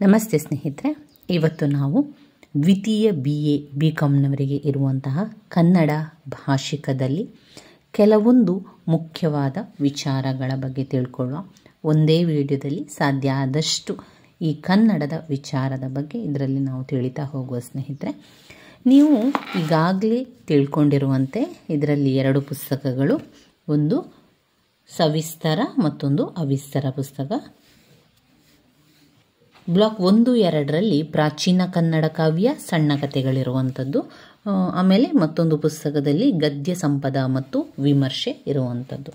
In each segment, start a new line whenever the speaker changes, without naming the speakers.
ನಮಸ್ತೆ ಸ್ನೇಹಿತರೆ, ಇವತ್ತು ನಾವು ದ್ವಿತೀಯ BA BComನವರಿಗೆ ಇರುವಂತಹ ಕನ್ನಡ ಭಾಷಿಕದಲ್ಲಿ ಕೆಲವೊಂದು ಮುಖ್ಯವಾದ ವಿಚಾರಗಳ ಬಗ್ಗೆ ತಿಳ್ಕೊಳ್ಳುವ. ಒಂದೇ ವಿಡಿಯೋದಲ್ಲಿ ಸಾಧ್ಯ ಆದಷ್ಟು ಈ ಕನ್ನಡದ ವಿಚಾರದ ಬಗ್ಗೆ ಇದರಲ್ಲಿ ನಾವು ತಿಳಿತಾ ಹೋಗುವ. ಸ್ನೇಹಿತರೆ, ನೀವು ಈಗಾಗಲೇ ತಿಳ್ಕೊಂಡಿರುವಂತೆ ಇದರಲ್ಲಿ ಎರಡು ಪುಸ್ತಕಗಳು, ಒಂದು ಸವಿಸ್ತರ ಮತ್ತೊಂದು ಅವಿಸ್ತರ ಪುಸ್ತಕ. ಬ್ಲಾಕ್ 1, 2ರಲ್ಲಿ ಪ್ರಾಚೀನ ಕನ್ನಡ ಕಾವ್ಯ ಸಣ್ಣ ಕಥೆಗಳಿರುವಂಥದ್ದು, ಆಮೇಲೆ ಮತ್ತೊಂದು ಪುಸ್ತಕದಲ್ಲಿ ಗದ್ಯ ಸಂಪದ ಮತ್ತು ವಿಮರ್ಶೆ ಇರುವಂಥದ್ದು.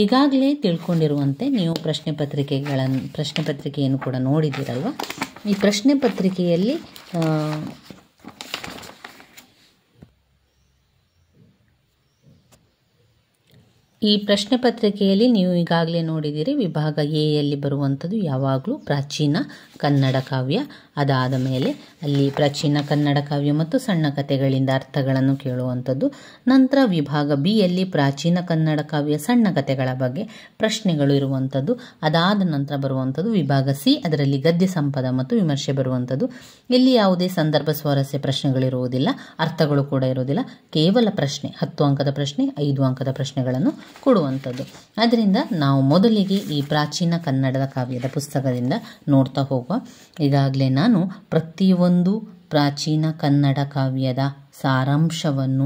ಈಗಾಗಲೇ ತಿಳ್ಕೊಂಡಿರುವಂತೆ ನೀವು ಪ್ರಶ್ನೆ ಪತ್ರಿಕೆಯನ್ನು ಕೂಡ ನೋಡಿದ್ದೀರಲ್ವ. ಈ ಪ್ರಶ್ನೆ ಪತ್ರಿಕೆಯಲ್ಲಿ ನೀವು ಈಗಾಗಲೇ ನೋಡಿದ್ದೀರಿ. ವಿಭಾಗ ಎಯಲ್ಲಿ ಬರುವಂಥದ್ದು ಯಾವಾಗಲೂ ಪ್ರಾಚೀನ ಕನ್ನಡ ಕಾವ್ಯ. ಅದಾದ ಮೇಲೆ ಅಲ್ಲಿ ಪ್ರಾಚೀನ ಕನ್ನಡ ಕಾವ್ಯ ಮತ್ತು ಸಣ್ಣ ಕಥೆಗಳಿಂದ ಅರ್ಥಗಳನ್ನು ಕೇಳುವಂಥದ್ದು. ನಂತರ ವಿಭಾಗ ಬಿಯಲ್ಲಿ ಪ್ರಾಚೀನ ಕನ್ನಡ ಕಾವ್ಯ ಸಣ್ಣ ಕಥೆಗಳ ಬಗ್ಗೆ ಪ್ರಶ್ನೆಗಳು ಇರುವಂಥದ್ದು. ಅದಾದ ನಂತರ ಬರುವಂಥದ್ದು ವಿಭಾಗ ಸಿ, ಅದರಲ್ಲಿ ಗದ್ಯ ಸಂಪದ ಮತ್ತು ವಿಮರ್ಶೆ ಬರುವಂಥದ್ದು. ಇಲ್ಲಿ ಯಾವುದೇ ಸಂದರ್ಭ ಸ್ವಾರಸ್ಯ ಪ್ರಶ್ನೆಗಳಿರುವುದಿಲ್ಲ, ಅರ್ಥಗಳು ಕೂಡ ಇರುವುದಿಲ್ಲ. ಕೇವಲ ಪ್ರಶ್ನೆ, 10 ಅಂಕದ ಪ್ರಶ್ನೆ, 5 ಅಂಕದ ಪ್ರಶ್ನೆಗಳನ್ನು ಕೊಡುವಂಥದ್ದು. ಅದರಿಂದ ನಾವು ಮೊದಲಿಗೆ ಈ ಪ್ರಾಚೀನ ಕನ್ನಡದ ಕಾವ್ಯದ ಪುಸ್ತಕದಿಂದ ನೋಡ್ತಾ ಹೋಗುವ. ಈಗಾಗಲೇ ನಾನು ಪ್ರತಿಯೊಂದು ಪ್ರಾಚೀನ ಕನ್ನಡ ಕಾವ್ಯದ ಸಾರಾಂಶವನ್ನು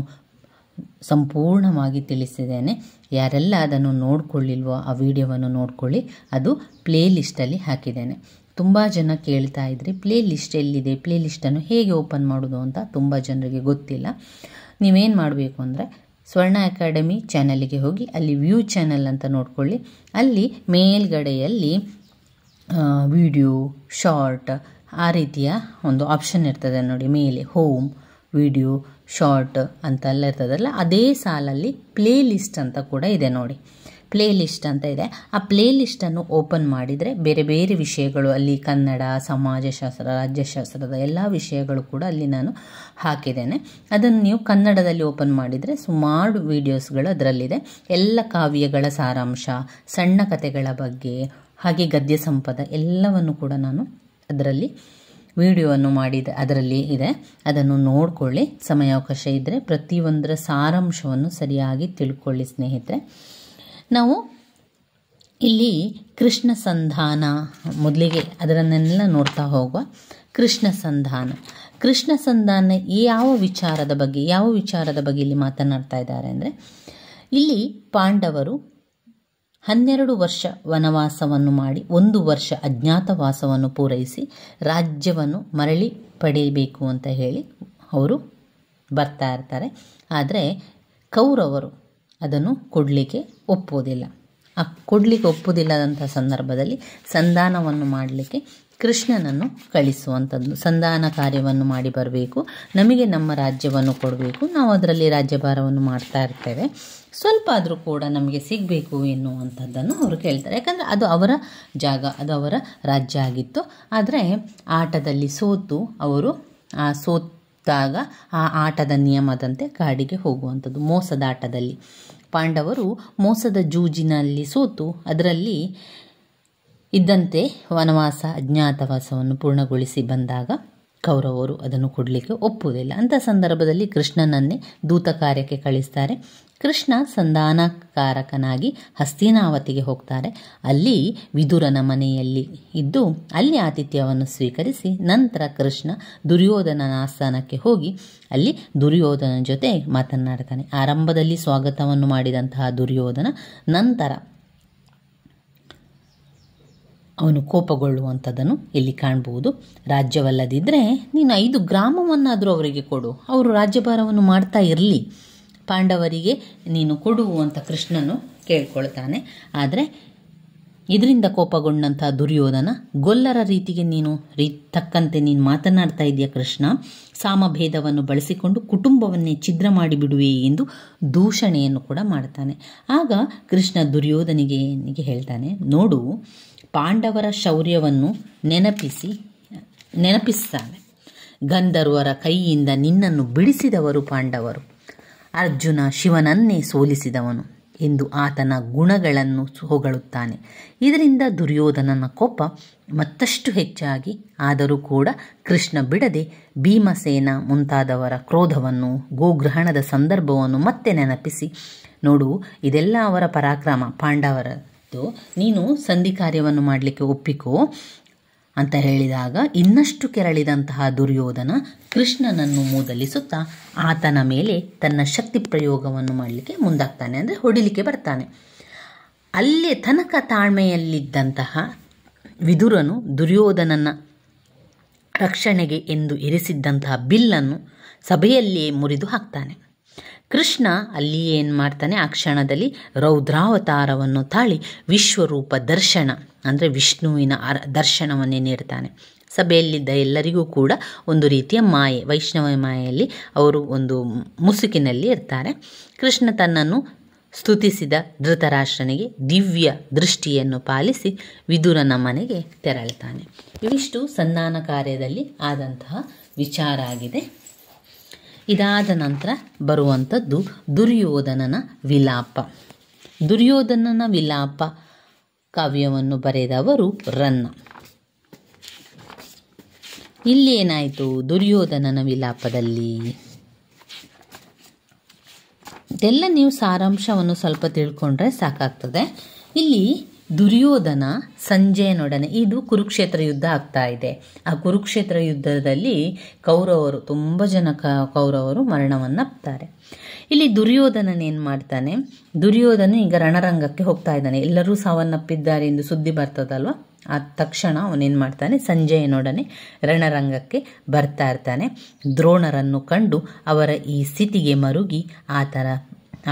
ಸಂಪೂರ್ಣವಾಗಿ ತಿಳಿಸಿದ್ದೇನೆ. ಯಾರೆಲ್ಲ ಅದನ್ನು ನೋಡ್ಕೊಳ್ಳಿಲ್ವೋ ಆ ವಿಡಿಯೋವನ್ನು ನೋಡ್ಕೊಳ್ಳಿ, ಅದು ಪ್ಲೇ ಲಿಸ್ಟಲ್ಲಿ ಹಾಕಿದ್ದೇನೆ. ತುಂಬ ಜನ ಕೇಳ್ತಾ ಇದ್ರಿ, ಪ್ಲೇ ಲಿಸ್ಟ್ ಎಲ್ಲಿದೆ, ಪ್ಲೇ ಲಿಸ್ಟನ್ನು ಹೇಗೆ ಓಪನ್ ಮಾಡೋದು ಅಂತ ತುಂಬ ಜನರಿಗೆ ಗೊತ್ತಿಲ್ಲ. ನೀವೇನು ಮಾಡಬೇಕು ಅಂದರೆ ಸ್ವರ್ಣ ಅಕಾಡೆಮಿ ಚಾನಲಿಗೆ ಹೋಗಿ ಅಲ್ಲಿ ವ್ಯೂ ಚಾನಲ್ ಅಂತ ನೋಡ್ಕೊಳ್ಳಿ. ಅಲ್ಲಿ ಮೇಲ್ಗಡೆಯಲ್ಲಿ ವಿಡಿಯೋ, ಶಾರ್ಟ್ ಆ ರೀತಿಯ ಒಂದು ಆಪ್ಷನ್ ಇರ್ತದೆ ನೋಡಿ. ಮೇಲೆ ಹೋಮ್, ವಿಡಿಯೋ, ಶಾರ್ಟ್ ಅಂತೆಲ್ಲ ಇರ್ತದಲ್ಲ, ಅದೇ ಸಾಲಲ್ಲಿ ಪ್ಲೇ ಲಿಸ್ಟ್ ಅಂತ ಕೂಡ ಇದೆ ನೋಡಿ. ಪ್ಲೇ ಲಿಸ್ಟ್ ಅಂತ ಇದೆ. ಆ ಪ್ಲೇ ಲಿಸ್ಟನ್ನು ಓಪನ್ ಮಾಡಿದರೆ ಬೇರೆ ಬೇರೆ ವಿಷಯಗಳು ಅಲ್ಲಿ ಕನ್ನಡ, ಸಮಾಜಶಾಸ್ತ್ರ, ರಾಜ್ಯಶಾಸ್ತ್ರದ ಎಲ್ಲ ವಿಷಯಗಳು ಕೂಡ ಅಲ್ಲಿ ನಾನು ಹಾಕಿದ್ದೇನೆ. ಅದನ್ನು ನೀವು ಕನ್ನಡದಲ್ಲಿ ಓಪನ್ ಮಾಡಿದರೆ ಸುಮಾರು ವಿಡಿಯೋಸ್ಗಳು ಅದರಲ್ಲಿದೆ. ಎಲ್ಲ ಕಾವ್ಯಗಳ ಸಾರಾಂಶ, ಸಣ್ಣ ಕಥೆಗಳ ಬಗ್ಗೆ, ಹಾಗೆ ಗದ್ಯ ಸಂಪದ ಎಲ್ಲವನ್ನು ಕೂಡ ನಾನು ಅದರಲ್ಲಿ ವಿಡಿಯೋವನ್ನು ಮಾಡಿದೆ, ಅದರಲ್ಲಿ ಇದೆ. ಅದನ್ನು ನೋಡಿಕೊಳ್ಳಿ. ಸಮಯಾವಕಾಶ ಇದ್ದರೆ ಪ್ರತಿಯೊಂದರ ಸಾರಾಂಶವನ್ನು ಸರಿಯಾಗಿ ತಿಳ್ಕೊಳ್ಳಿ ಸ್ನೇಹಿತರೆ. ನಾವು ಇಲ್ಲಿ ಕೃಷ್ಣ ಸಂಧಾನ ಮೊದಲಿಗೆ ಅದರನ್ನೆಲ್ಲ ನೋಡ್ತಾ ಹೋಗುವ. ಕೃಷ್ಣ ಸಂಧಾನ ಯಾವ ವಿಚಾರದ ಬಗ್ಗೆ ಇಲ್ಲಿ ಮಾತನಾಡ್ತಾ ಇದ್ದಾರೆ ಅಂದರೆ, ಇಲ್ಲಿ ಪಾಂಡವರು 12 ವರ್ಷ ವನವಾಸವನ್ನು ಮಾಡಿ 1 ವರ್ಷ ಅಜ್ಞಾತವಾಸವನ್ನು ಪೂರೈಸಿ ರಾಜ್ಯವನ್ನು ಮರಳಿ ಪಡೆಯಬೇಕು ಅಂತ ಹೇಳಿ ಅವರು ಬರ್ತಾ ಇರ್ತಾರೆ. ಆದರೆ ಕೌರವರು ಅದನ್ನು ಕೊಡಲಿಕ್ಕೆ ಒಪ್ಪೋದಿಲ್ಲ. ಒಪ್ಪೋದಿಲ್ಲದಂಥ ಸಂದರ್ಭದಲ್ಲಿ ಸಂಧಾನವನ್ನು ಮಾಡಲಿಕ್ಕೆ ಕೃಷ್ಣನನ್ನು ಕಳಿಸುವಂಥದ್ದು. ಸಂಧಾನ ಕಾರ್ಯವನ್ನು ಮಾಡಿ ಬರಬೇಕು, ನಮಗೆ ನಮ್ಮ ರಾಜ್ಯವನ್ನು ಕೊಡಬೇಕು, ನಾವು ಅದರಲ್ಲಿ ರಾಜ್ಯಭಾರವನ್ನು ಮಾಡ್ತಾ ಇರ್ತೇವೆ, ಸ್ವಲ್ಪ ಆದರೂ ಕೂಡ ನಮಗೆ ಸಿಗಬೇಕು ಎನ್ನುವಂಥದ್ದನ್ನು ಅವರು ಕೇಳ್ತಾರೆ. ಯಾಕಂದರೆ ಅದು ಅವರ ಜಾಗ, ಅದು ಅವರ ರಾಜ್ಯ ಆಗಿತ್ತು. ಆದರೆ ಆಟದಲ್ಲಿ ಸೋತು ಅವರು ಸೋತಾಗ ಆ ಆಟದ ನಿಯಮದಂತೆ ಕಾಡಿಗೆ ಹೋಗುವಂಥದ್ದು. ಮೋಸದ ಆಟದಲ್ಲಿ ಪಾಂಡವರು ಮೋಸದ ಜೂಜಿನಲ್ಲಿ ಸೋತು ಅದರಲ್ಲಿ ಇದ್ದಂತೆ ವನವಾಸ, ಅಜ್ಞಾತವಾಸವನ್ನು ಪೂರ್ಣಗೊಳಿಸಿ ಬಂದಾಗ ಕೌರವರು ಅದನ್ನು ಕೊಡಲಿಕ್ಕೆ ಒಪ್ಪುವುದಿಲ್ಲ. ಅಂಥ ಸಂದರ್ಭದಲ್ಲಿ ಕೃಷ್ಣನನ್ನೇ ದೂತ ಕಾರ್ಯಕ್ಕೆ ಕಳಿಸ್ತಾರೆ. ಕೃಷ್ಣ ಸಂಧಾನಕಾರಕನಾಗಿ ಹಸ್ತಿನಾವತಿಗೆ ಹೋಗ್ತಾರೆ. ಅಲ್ಲಿ ವಿದುರನ ಮನೆಯಲ್ಲಿ ಇದ್ದು ಅಲ್ಲಿ ಆತಿಥ್ಯವನ್ನು ಸ್ವೀಕರಿಸಿ ನಂತರ ಕೃಷ್ಣ ದುರ್ಯೋಧನನ ಆಸ್ಥಾನಕ್ಕೆ ಹೋಗಿ ಅಲ್ಲಿ ದುರ್ಯೋಧನ ಜೊತೆ ಮಾತನಾಡ್ತಾನೆ. ಆರಂಭದಲ್ಲಿ ಸ್ವಾಗತವನ್ನು ಮಾಡಿದಂತಹ ದುರ್ಯೋಧನ ನಂತರ ಅವನು ಕೋಪಗೊಳ್ಳುವಂಥದ್ದನ್ನು ಇಲ್ಲಿ ಕಾಣಬಹುದು. ರಾಜ್ಯವಲ್ಲದಿದ್ದರೆ ನೀನು 5 ಗ್ರಾಮವನ್ನಾದರೂ ಅವರಿಗೆ ಕೊಡು, ಅವರು ರಾಜ್ಯಭಾರವನ್ನು ಮಾಡ್ತಾ ಇರಲಿ, ಪಾಂಡವರಿಗೆ ನೀನು ಕೊಡು ಅಂತ ಕೃಷ್ಣನು ಕೇಳ್ಕೊಳ್ತಾನೆ. ಆದರೆ ಇದರಿಂದ ಕೋಪಗೊಂಡಂಥ ದುರ್ಯೋಧನ, ಗೊಲ್ಲರ ರೀತಿಗೆ ತಕ್ಕಂತೆ ನೀನು ಮಾತನಾಡ್ತಾ ಇದೆಯಾ ಕೃಷ್ಣ, ಸಾಮಭೇದವನ್ನು ಬಳಸಿಕೊಂಡು ಕುಟುಂಬವನ್ನೇ ಛಿದ್ರ ಮಾಡಿಬಿಡುವೆ ಎಂದು ದೂಷಣೆಯನ್ನು ಕೂಡ ಮಾಡ್ತಾನೆ. ಆಗ ಕೃಷ್ಣ ದುರ್ಯೋಧನಿಗೆ ಹೇಳ್ತಾನೆ, ನೋಡು, ಪಾಂಡವರ ಶೌರ್ಯವನ್ನು ನೆನಪಿಸ್ತಾನೆ. ಗಂಧರ್ವರ ಕೈಯಿಂದ ನಿನ್ನನ್ನು ಬಿಡಿಸಿದವರು ಪಾಂಡವರು. ಅರ್ಜುನ ಶಿವನನ್ನೇ ಸೋಲಿಸಿದವನು. ಎಂದು ಆತನ ಗುಣಗಳನ್ನು ಹೊಗಳುತ್ತಾನೆ. ಇದರಿಂದ ದುರ್ಯೋಧನನ ಕೋಪ ಮತ್ತಷ್ಟು ಹೆಚ್ಚಾಗಿ, ಆದರೂ ಕೂಡ ಕೃಷ್ಣ ಬಿಡದೆ ಭೀಮಸೇನ ಮುಂತಾದವರ ಕ್ರೋಧವನ್ನು, ಗೋಗ್ರಹಣದ ಸಂದರ್ಭವನ್ನು ಮತ್ತೆ ನೆನಪಿಸಿ, ನೋಡು ಇದೆಲ್ಲ ಅವರ ಪರಾಕ್ರಮ ಪಾಂಡವರದ್ದು, ನೀನು ಸಂಧಿ ಕಾರ್ಯವನ್ನು ಮಾಡಲಿಕ್ಕೆ ಒಪ್ಪಿಕೋ ಅಂತ ಹೇಳಿದಾಗ ಇನ್ನಷ್ಟು ಕೆರಳಿದಂತಹ ದುರ್ಯೋಧನ ಕೃಷ್ಣನನ್ನು ಮೂದಲಿಸುತ್ತಾ ಆತನ ಮೇಲೆ ತನ್ನ ಶಕ್ತಿ ಪ್ರಯೋಗವನ್ನು ಮಾಡಲಿಕ್ಕೆ ಮುಂದಾಗ್ತಾನೆ, ಅಂದರೆ ಹೊಡಿಲಿಕ್ಕೆ ಬರ್ತಾನೆ. ಅಲ್ಲೇ ತನಕ ತಾಳ್ಮೆಯಲ್ಲಿದ್ದಂತಹ ವಿದುರನು ದುರ್ಯೋಧನನ ರಕ್ಷಣೆಗೆ ಎಂದು ಇರಿಸಿದ್ದಂತಹ ಬಿಲ್ಲನ್ನು ಸಭೆಯಲ್ಲಿಯೇ ಮುರಿದು ಹಾಕ್ತಾನೆ. ಕೃಷ್ಣ ಅಲ್ಲಿಯೇ ಏನು ಮಾಡ್ತಾನೆ, ಆ ಕ್ಷಣದಲ್ಲಿ ರೌದ್ರಾವತಾರವನ್ನು ತಾಳಿ ವಿಶ್ವರೂಪ ದರ್ಶನ ಅಂದರೆ ವಿಷ್ಣುವಿನ ದರ್ಶನವನ್ನೇ ನೀಡ್ತಾನೆ. ಸಭೆಯಲ್ಲಿದ್ದ ಎಲ್ಲರಿಗೂ ಕೂಡ ಒಂದು ರೀತಿಯ ಮಾಯೆ, ವೈಷ್ಣವ ಮಾಯೆಯಲ್ಲಿ ಅವರು ಒಂದು ಮುಸುಕಿನಲ್ಲಿ ಇರ್ತಾರೆ. ಕೃಷ್ಣ ತನ್ನನ್ನು ಸ್ತುತಿಸಿದ ಧೃತರಾಷ್ಟ್ರನಿಗೆ ದಿವ್ಯ ದೃಷ್ಟಿಯನ್ನು ಪಾಲಿಸಿ ವಿದುರನ ಮನೆಗೆ ತೆರಳುತ್ತಾನೆ. ಇವಿಷ್ಟು ಸಂಧಾನ ಕಾರ್ಯದಲ್ಲಿ ಆದಂತಹ ವಿಚಾರ ಆಗಿದೆ. ಇದಾದ ನಂತರ ಬರುವಂಥದ್ದು ದುರ್ಯೋಧನನ ವಿಲಾಪ. ದುರ್ಯೋಧನನ ವಿಲಾಪ ಕಾವ್ಯವನ್ನು ಬರೆದವರು ರನ್ನ. ಇಲ್ಲಿ ಏನಾಯಿತು ದುರ್ಯೋಧನನ ವಿಲಾಪದಲ್ಲಿ? ಇದೆಲ್ಲ ನೀವು ಸಾರಾಂಶವನ್ನು ಸ್ವಲ್ಪ ತಿಳ್ಕೊಂಡ್ರೆ ಸಾಕಾಗ್ತದೆ. ಇಲ್ಲಿ ದುರ್ಯೋಧನ ಸಂಜಯನೊಡನೆ, ಇದು ಕುರುಕ್ಷೇತ್ರ ಯುದ್ಧ ಆಗ್ತಾ ಇದೆ. ಆ ಕುರುಕ್ಷೇತ್ರ ಯುದ್ಧದಲ್ಲಿ ಕೌರವರು ತುಂಬ ಜನ ಕೌರವರು ಮರಣವನ್ನಪ್ತಾರೆ. ಇಲ್ಲಿ ದುರ್ಯೋಧನನೇನು ಮಾಡ್ತಾನೆ, ದುರ್ಯೋಧನ ಈಗ ರಣರಂಗಕ್ಕೆ ಹೋಗ್ತಾ ಇದ್ದಾನೆ. ಎಲ್ಲರೂ ಸಾವನ್ನಪ್ಪಿದ್ದಾರೆ ಎಂದು ಸುದ್ದಿ ಬರ್ತದಲ್ವ, ಆ ತಕ್ಷಣ ಅವನೇನು ಮಾಡ್ತಾನೆ, ಸಂಜಯನೊಡನೆ ರಣರಂಗಕ್ಕೆ ಬರ್ತಾ ಇರ್ತಾನೆ. ದ್ರೋಣರನ್ನು ಕಂಡು ಅವರ ಈ ಸ್ಥಿತಿಗೆ ಮರುಗಿ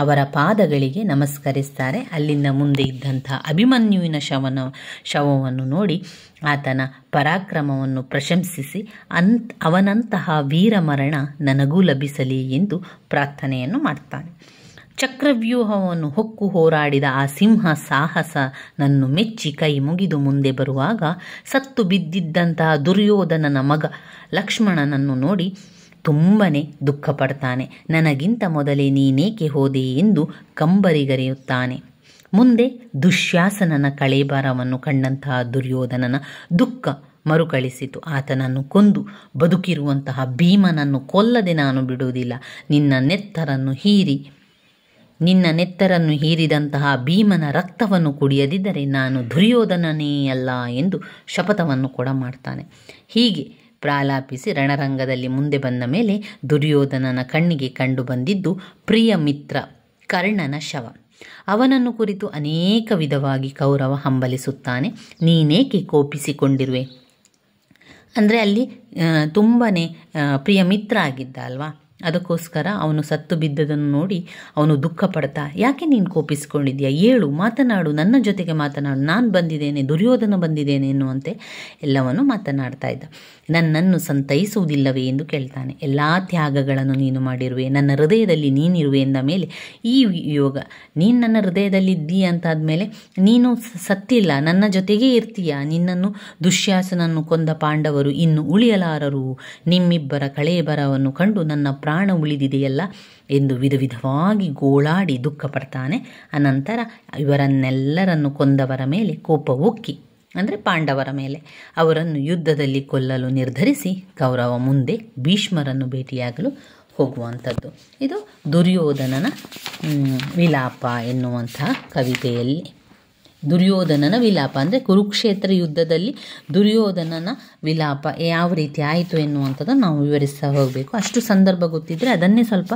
ಅವರ ಪಾದಗಳಿಗೆ ನಮಸ್ಕರಿಸ್ತಾರೆ. ಅಲ್ಲಿಂದ ಮುಂದೆ ಇದ್ದಂತಹ ಅಭಿಮನ್ಯುವಿನ ಶವವನ್ನು ನೋಡಿ ಆತನ ಪರಾಕ್ರಮವನ್ನು ಪ್ರಶಂಸಿಸಿ ಅವನಂತಹ ವೀರಮರಣ ನನಗೂ ಲಭಿಸಲಿ ಎಂದು ಪ್ರಾರ್ಥನೆಯನ್ನು ಮಾಡ್ತಾನೆ. ಚಕ್ರವ್ಯೂಹವನ್ನು ಹೊಕ್ಕು ಹೋರಾಡಿದ ಆ ಸಿಂಹ ಸಾಹಸನನ್ನು ಮೆಚ್ಚಿ ಕೈ ಮುಗಿದು ಮುಂದೆ ಬರುವಾಗ ಸತ್ತು ಬಿದ್ದಿದ್ದಂತಹ ದುರ್ಯೋಧನನ ಮಗ ಲಕ್ಷ್ಮಣನನ್ನು ನೋಡಿ ತುಂಬನೇ ದುಃಖ ಪಡ್ತಾನೆ. ನನಗಿಂತ ಮೊದಲೇ ನೀನೇಕೆ ಹೋದೆ ಎಂದು ಕಂಬರಿಗರೆಯುತ್ತಾನೆ. ಮುಂದೆ ದುಶ್ಯಾಸನನ ಕಳೇಬರವನ್ನು ಕಂಡಂತಹ ದುರ್ಯೋಧನನ ದುಃಖ ಮರುಕಳಿಸಿತು. ಆತನನ್ನು ಕೊಂದು ಬದುಕಿರುವಂತಹ ಭೀಮನನ್ನು ಕೊಲ್ಲದೆ ನಾನು ಬಿಡುವುದಿಲ್ಲ. ನಿನ್ನ ನೆತ್ತರನ್ನು ಹೀರಿದಂತಹ ಭೀಮನ ರಕ್ತವನ್ನು ಕುಡಿಯದಿದ್ದರೆ ನಾನು ದುರ್ಯೋಧನನೇ ಅಲ್ಲ ಎಂದು ಶಪಥವನ್ನು ಕೂಡ ಮಾಡ್ತಾನೆ. ಹೀಗೆ ಪ್ರಾಲಾಪಿಸಿ ರಣರಂಗದಲ್ಲಿ ಮುಂದೆ ಬಂದ ಮೇಲೆ ದುರ್ಯೋಧನನ ಕಣ್ಣಿಗೆ ಕಂಡು ಬಂದಿದ್ದು ಪ್ರಿಯ ಮಿತ್ರ ಕರ್ಣನ ಶವ. ಅವನನ್ನು ಕುರಿತು ಅನೇಕ ವಿಧವಾಗಿ ಕೌರವ ಹಂಬಲಿಸುತ್ತಾನೆ. ನೀನೇಕೆ ಕೋಪಿಸಿಕೊಂಡಿರುವೆ ಅಂದರೆ ಅಲ್ಲಿ ತುಂಬನೇ ಪ್ರಿಯ ಮಿತ್ರ ಆಗಿದ್ದ ಅಲ್ವಾ, ಅದಕ್ಕೋಸ್ಕರ ಅವನು ಸತ್ತು ಬಿದ್ದದನ್ನು ನೋಡಿ ಅವನು ದುಃಖ ಪಡ್ತಾ, ಯಾಕೆ ನೀನು ಕೋಪಿಸಿಕೊಂಡಿದ್ಯಾ, ಏಳು ಮಾತನಾಡು, ನನ್ನ ಜೊತೆಗೆ ಮಾತನಾಡು, ನಾನು ಬಂದಿದ್ದೇನೆ, ದುರ್ಯೋಧನ ಬಂದಿದ್ದೇನೆ ಎನ್ನುವಂತೆ ಎಲ್ಲವನ್ನು ಮಾತನಾಡ್ತಾ ಇದ್ದ. ನನ್ನನ್ನು ಸಂತೈಸುವುದಿಲ್ಲವೇ ಎಂದು ಕೇಳ್ತಾನೆ. ಎಲ್ಲ ತ್ಯಾಗಗಳನ್ನು ನೀನು ಮಾಡಿರುವೆ, ನನ್ನ ಹೃದಯದಲ್ಲಿ ನೀನಿರುವೆ ಎಂದ ಮೇಲೆ ಈ ಯೋಗ, ನೀನು ನನ್ನ ಹೃದಯದಲ್ಲಿ ಇದ್ದೀಯ ಅಂತಾದ್ಮೇಲೆ ನೀನು ಸತ್ತಿಲ್ಲ, ನನ್ನ ಜೊತೆಗೇ ಇರ್ತೀಯ. ನಿನ್ನನ್ನು ದುಶ್ಯಾಸನನ್ನು ಕೊಂದ ಪಾಂಡವರು ಇನ್ನು ಉಳಿಯಲಾರರು. ನಿಮ್ಮಿಬ್ಬರ ಕಳೇಬರವನ್ನು ಕಂಡು ನನ್ನ ಪ್ರಾಣ ಉಳಿದಿದೆಯಲ್ಲ ಎಂದು ವಿಧವಾಗಿ ಗೋಳಾಡಿ ದುಃಖ ಪಡ್ತಾನೆ. ಅನಂತರ ಇವರನ್ನೆಲ್ಲರನ್ನು ಕೊಂದವರ ಮೇಲೆ ಕೋಪ ಉಕ್ಕಿ, ಅಂದರೆ ಪಾಂಡವರ ಮೇಲೆ, ಅವರನ್ನು ಯುದ್ಧದಲ್ಲಿ ಕೊಲ್ಲಲು ನಿರ್ಧರಿಸಿ ಕೌರವ ಮುಂದೆ ಭೀಷ್ಮರನ್ನು ಭೇಟಿಯಾಗಲು ಹೋಗುವಂಥದ್ದು. ಇದು ದುರ್ಯೋಧನನ ವಿಲಾಪ ಎನ್ನುವಂತಹ ಕವಿತೆಯಲ್ಲಿ. ದುರ್ಯೋಧನನ ವಿಲಾಪ ಅಂದರೆ ಕುರುಕ್ಷೇತ್ರ ಯುದ್ಧದಲ್ಲಿ ದುರ್ಯೋಧನನ ವಿಲಾಪ ಯಾವ ರೀತಿ ಆಯಿತು ಎನ್ನುವಂಥದ್ದನ್ನು ನಾವು ವಿವರಿಸ್ತಾ ಹೋಗಬೇಕು. ಅಷ್ಟು ಸಂದರ್ಭ ಗೊತ್ತಿದ್ದರೆ ಅದನ್ನೇ ಸ್ವಲ್ಪ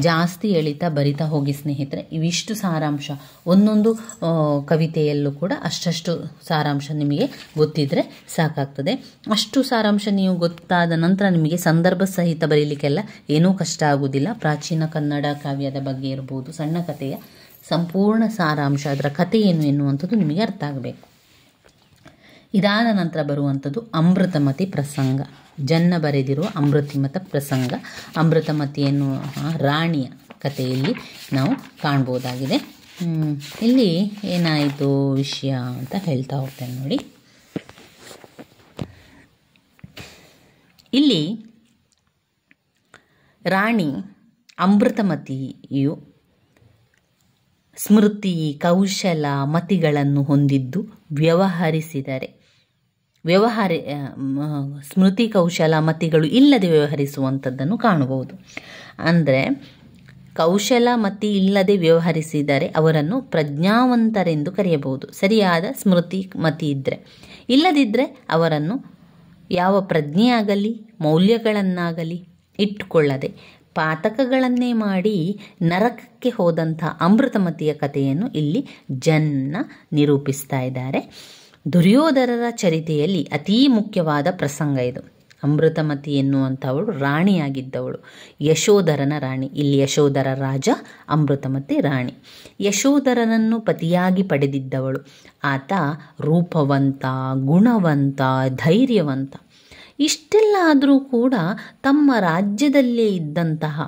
ಜಾಸ್ತಿ ಎಳಿತಾ ಬರಿತಾ ಹೋಗಿ ಸ್ನೇಹಿತರೆ. ಇವಿಷ್ಟು ಸಾರಾಂಶ, ಒಂದೊಂದು ಕವಿತೆಯಲ್ಲೂ ಕೂಡ ಅಷ್ಟಷ್ಟು ಸಾರಾಂಶ ನಿಮಗೆ ಗೊತ್ತಿದ್ದರೆ ಸಾಕಾಗ್ತದೆ. ಅಷ್ಟು ಸಾರಾಂಶ ನೀವು ಗೊತ್ತಾದ ನಂತರ ನಿಮಗೆ ಸಂದರ್ಭ ಸಹಿತ ಬರೀಲಿಕ್ಕೆಲ್ಲ ಏನೂ ಕಷ್ಟ ಆಗುವುದಿಲ್ಲ. ಪ್ರಾಚೀನ ಕನ್ನಡ ಕಾವ್ಯದ ಬಗ್ಗೆ ಇರ್ಬೋದು, ಸಣ್ಣ ಕಥೆಯ ಸಂಪೂರ್ಣ ಸಾರಾಂಶ, ಅದರ ಕಥೆ ಏನು ಎನ್ನುವಂಥದ್ದು ನಿಮಗೆ ಅರ್ಥ ಆಗಬೇಕು. ಇದಾದ ನಂತರ ಬರುವಂಥದ್ದು ಅಮೃತಮತಿ ಪ್ರಸಂಗ. ಜನ್ನ ಬರೆದಿರುವ ಅಮೃತಮತ ಪ್ರಸಂಗ. ಅಮೃತಮತಿ ಎನ್ನುವ ರಾಣಿಯ ಕಥೆಯಲ್ಲಿ ನಾವು ಕಾಣ್ಬೋದಾಗಿದೆ. ಇಲ್ಲಿ ಏನಾಯಿತು ವಿಷಯ ಅಂತ ಹೇಳ್ತಾ ಹೋಗ್ತೇನೆ ನೋಡಿ. ಇಲ್ಲಿ ರಾಣಿ ಅಮೃತಮತಿಯು ಸ್ಮೃತಿ, ಕೌಶಲ, ಮತಿಗಳನ್ನು ಹೊಂದಿದ್ದು ಸ್ಮೃತಿ, ಕೌಶಲ, ಮತಿಗಳು ಇಲ್ಲದೆ ವ್ಯವಹರಿಸುವಂಥದ್ದನ್ನು ಕಾಣಬಹುದು. ಅಂದರೆ ಕೌಶಲ ಮತಿ ಇಲ್ಲದೆ ವ್ಯವಹರಿಸಿದರೆ ಅವರನ್ನು ಪ್ರಜ್ಞಾವಂತರೆಂದು ಕರೆಯಬಹುದು. ಸರಿಯಾದ ಸ್ಮೃತಿ ಮತಿ ಇದ್ದರೆ. ಇಲ್ಲದಿದ್ದರೆ ಅವರನ್ನು ಯಾವ ಪ್ರಜ್ಞೆಯಾಗಲಿ ಮೌಲ್ಯಗಳನ್ನಾಗಲಿ ಇಟ್ಟುಕೊಳ್ಳದೆ ಪಾತಕಗಳನ್ನೇ ಮಾಡಿ ನರಕಕ್ಕೆ ಹೋದಂಥ ಅಮೃತಮತಿಯ ಕಥೆಯನ್ನು ಇಲ್ಲಿ ಜನ್ನ ನಿರೂಪಿಸ್ತಾ ಇದ್ದಾರೆ. ದುರ್ಯೋಧನರ ಚರಿತೆಯಲ್ಲಿ ಅತೀ ಮುಖ್ಯವಾದ ಪ್ರಸಂಗ ಇದು. ಅಮೃತಮತಿ ಎನ್ನುವಂಥವಳು ರಾಣಿಯಾಗಿದ್ದವಳು, ಯಶೋಧರನ ರಾಣಿ. ಇಲ್ಲಿ ಯಶೋಧರ ರಾಜ, ಅಮೃತಮತಿ ರಾಣಿ. ಯಶೋಧರನನ್ನು ಪತಿಯಾಗಿ ಪಡೆದಿದ್ದವಳು. ಆತ ರೂಪವಂತ, ಗುಣವಂತ, ಧೈರ್ಯವಂತ. ಇಷ್ಟೆಲ್ಲ ಆದರೂ ಕೂಡ ತಮ್ಮ ರಾಜ್ಯದಲ್ಲೇ ಇದ್ದಂತಹ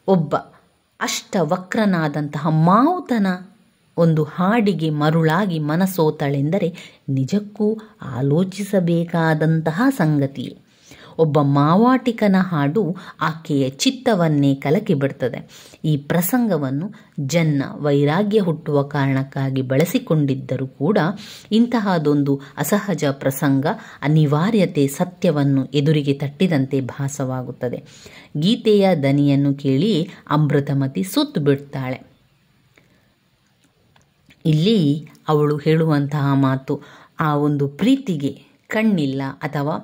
ಒಬ್ಬ ಅಷ್ಟವಕ್ರನಾದಂತಹ ಮಾವುತನ ಒಂದು ಹಾಡಿಗೆ ಮರುಳಾಗಿ ಮನಸೋತಳೆಂದರೆ ನಿಜಕ್ಕೂ ಆಲೋಚಿಸಬೇಕಾದಂತಹ ಸಂಗತಿಯೇ. ಒಬ್ಬ ಮಾವಾಟಿಕನ ಹಾಡು ಆಕೆಯ ಚಿತ್ತವನ್ನೇ ಕಲಕಿ ಬಿಡ್ತದೆ. ಈ ಪ್ರಸಂಗವನ್ನು ಜನ್ನ ವೈರಾಗ್ಯ ಹುಟ್ಟುವ ಕಾರಣಕ್ಕಾಗಿ ಬಳಸಿಕೊಂಡಿದ್ದರೂ ಕೂಡ ಇಂತಹದೊಂದು ಅಸಹಜ ಪ್ರಸಂಗ ಅನಿವಾರ್ಯತೆ ಸತ್ಯವನ್ನು ಎದುರಿಗೆ ತಟ್ಟಿದಂತೆ ಭಾಸವಾಗುತ್ತದೆ. ಗೀತೆಯ ದನಿಯನ್ನು ಕೇಳಿ ಅಮೃತಮತಿ ಸುತ್ತು ಬಿಡ್ತಾಳೆ. ಇಲ್ಲಿ ಅವಳು ಹೇಳುವಂತಹ ಮಾತು ಆ ಒಂದು ಪ್ರೀತಿಗೆ ಕಣ್ಣಿಲ್ಲ ಅಥವಾ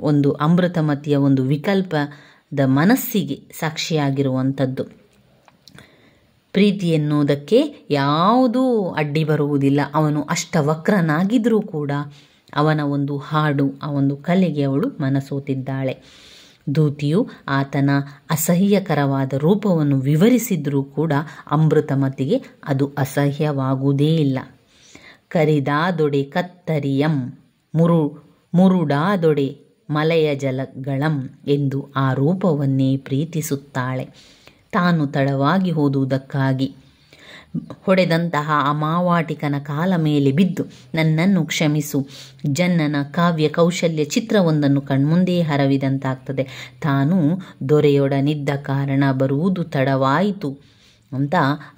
ಒಂದು ಅಮೃತಮತಿಯ ಒಂದು ವಿಕಲ್ಪದ ಮನಸ್ಸಿಗೆ ಸಾಕ್ಷಿಯಾಗಿರುವಂಥದ್ದು. ಪ್ರೀತಿ ಎನ್ನುವುದಕ್ಕೆ ಯಾವುದೂ ಅಡ್ಡಿ ಬರುವುದಿಲ್ಲ. ಅವನು ಅಷ್ಟವಕ್ರನಾಗಿದ್ದರೂ ಕೂಡ ಅವನ ಒಂದು ಹಾಡು, ಆ ಒಂದು ಕಲೆಗೆ ಅವಳು ಮನಸೋತಿದ್ದಾಳೆ. ದೂತಿಯು ಆತನ ಅಸಹ್ಯಕರವಾದ ರೂಪವನ್ನು ವಿವರಿಸಿದ್ರೂ ಕೂಡ ಅಮೃತಮತಿಗೆ ಅದು ಅಸಹ್ಯವಾಗುವುದೇ ಇಲ್ಲ. ಕರಿದಾದೊಡೆ ಕತ್ತರಿಯಂ ಮುರುಡಾದೊಡೆ ಮಲಯ ಜಲಗಳಂ ಎಂದು ಆ ರೂಪವನ್ನೇ ಪ್ರೀತಿಸುತ್ತಾಳೆ. ತಾನು ತಡವಾಗಿ ಹೋದುದಕ್ಕಾಗಿ ಹೊಡೆದಂತಹ ಆ ಮಾವಾಟಿಕನ ಕಾಲ ಮೇಲೆ ಬಿದ್ದು ನನ್ನನ್ನು ಕ್ಷಮಿಸು, ಜನ್ನನ ಕಾವ್ಯ ಕೌಶಲ್ಯ ಚಿತ್ರವೊಂದನ್ನು ಕಣ್ಮುಂದೇ ಹರವಿದಂತಾಗ್ತದೆ. ತಾನು ದೊರೆಯೊಡನಿದ್ದ ಕಾರಣ ಬರುವುದು ತಡವಾಯಿತು ಅಂತ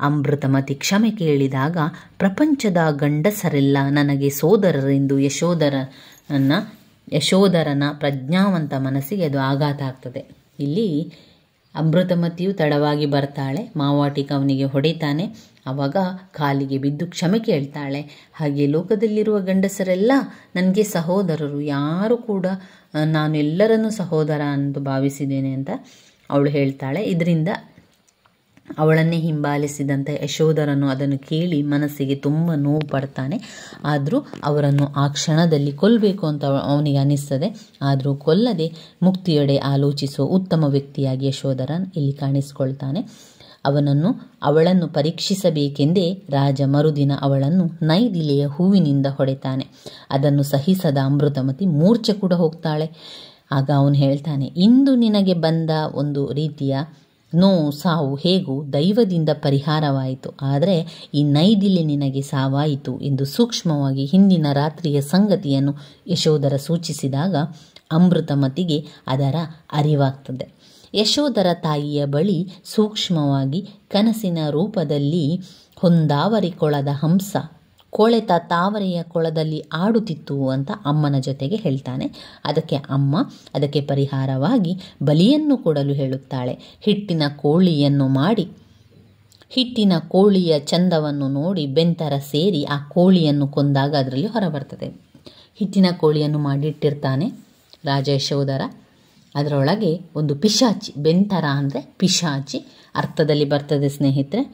ಅಮೃತಮತಿ ಕ್ಷಮೆ ಕೇಳಿದಾಗ ಪ್ರಪಂಚದ ಗಂಡಸರೆಲ್ಲ ನನಗೆ ಸೋದರರೆಂದು ಯಶೋಧರನ ಪ್ರಜ್ಞಾವಂತ ಮನಸ್ಸಿಗೆ ಅದು ಆಘಾತ ಆಗ್ತದೆ. ಇಲ್ಲಿ ಅಮೃತಮತಿಯು ತಡವಾಗಿ ಬರ್ತಾಳೆ, ಮಾವಾಟಿಕ ಅವನಿಗೆ ಹೊಡಿತಾನೆ, ಆವಾಗ ಕಾಲಿಗೆ ಬಿದ್ದು ಕ್ಷಮೆ ಕೇಳ್ತಾಳೆ. ಹಾಗೆ ಲೋಕದಲ್ಲಿರುವ ಗಂಡಸರೆಲ್ಲ ನನಗೆ ಸಹೋದರರು, ಯಾರು ಕೂಡ ನಾನು ಎಲ್ಲರನ್ನೂ ಸಹೋದರ ಎಂದು ಭಾವಿಸಿದ್ದೇನೆ ಅಂತ ಅವಳು ಹೇಳ್ತಾಳೆ. ಇದರಿಂದ ಅವಳನ್ನೇ ಹಿಂಬಾಲಿಸಿದಂಥ ಯಶೋಧರನು ಅದನ್ನು ಕೇಳಿ ಮನಸ್ಸಿಗೆ ತುಂಬ ನೋವು ಪಡ್ತಾನೆ. ಆದರೂ ಅವರನ್ನು ಆ ಕ್ಷಣದಲ್ಲಿ ಕೊಲ್ಲಬೇಕು ಅಂತ ಅವನಿಗೆ ಅನ್ನಿಸ್ತದೆ. ಆದರೂ ಕೊಲ್ಲದೆ ಮುಕ್ತಿಯೆಡೆ ಆಲೋಚಿಸುವ ಉತ್ತಮ ವ್ಯಕ್ತಿಯಾಗಿ ಯಶೋಧರನ್ ಇಲ್ಲಿ ಕಾಣಿಸ್ಕೊಳ್ತಾನೆ. ಅವಳನ್ನು ಪರೀಕ್ಷಿಸಬೇಕೆಂದೇ ರಾಜ ಮರುದಿನ ಅವಳನ್ನು ನೈದಿಲೆಯ ಹೂವಿನಿಂದ ಹೊಡೆತಾನೆ. ಅದನ್ನು ಸಹಿಸದ ಅಮೃತಮತಿ ಮೂರ್ಛೆ ಕೂಡ ಹೋಗ್ತಾಳೆ. ಆಗ ಅವನು ಹೇಳ್ತಾನೆ, ಇಂದು ನಿನಗೆ ಬಂದ ಒಂದು ರೀತಿಯ ನೋವು ಸಾವು ಹೇಗೂ ದೈವದಿಂದ ಪರಿಹಾರವಾಯಿತು, ಆದರೆ ಈ ನೈದಿಲೆ ನಿನಗೆ ಸಾವಾಯಿತು ಎಂದು ಸೂಕ್ಷ್ಮವಾಗಿ ಹಿಂದಿನ ರಾತ್ರಿಯ ಸಂಗತಿಯನ್ನು ಯಶೋಧರ ಸೂಚಿಸಿದಾಗ ಅಮೃತಮತಿಗೆ ಅದರ ಅರಿವಾಗ್ತದೆ. ಯಶೋಧರ ತಾಯಿಯ ಬಳಿ ಸೂಕ್ಷ್ಮವಾಗಿ ಕನಸಿನ ರೂಪದಲ್ಲಿ ಹೊಂದಾವರಿ ಕೊಳದ ಹಂಸ ಕೊಳೆತ ತಾವರೆಯ ಕೊಳದಲ್ಲಿ ಆಡುತ್ತಿತ್ತು ಅಂತ ಅಮ್ಮನ ಜೊತೆಗೆ ಹೇಳ್ತಾನೆ. ಅದಕ್ಕೆ ಅಮ್ಮ ಅದಕ್ಕೆ ಪರಿಹಾರವಾಗಿ ಬಲಿಯನ್ನು ಕೊಡಲು ಹೇಳುತ್ತಾಳೆ. ಹಿಟ್ಟಿನ ಕೋಳಿಯನ್ನು ಮಾಡಿ ಹಿಟ್ಟಿನ ಕೋಳಿಯ ಚಂದವನ್ನು ನೋಡಿ ಬೆಂತರ ಸೇರಿ ಆ ಕೋಳಿಯನ್ನು ಕೊಂದಾಗ ಅದರಲ್ಲಿ ಹೊರಬರ್ತದೆ. ಹಿಟ್ಟಿನ ಕೋಳಿಯನ್ನು ಮಾಡಿಟ್ಟಿರ್ತಾನೆ ರಾಜ ಯಶೋಧರ. ಅದರೊಳಗೆ ಒಂದು ಪಿಶಾಚಿ, ಬೆಂತರ ಅಂದರೆ ಪಿಶಾಚಿ ಅರ್ಥದಲ್ಲಿ ಬರ್ತದೆ ಸ್ನೇಹಿತರೆ.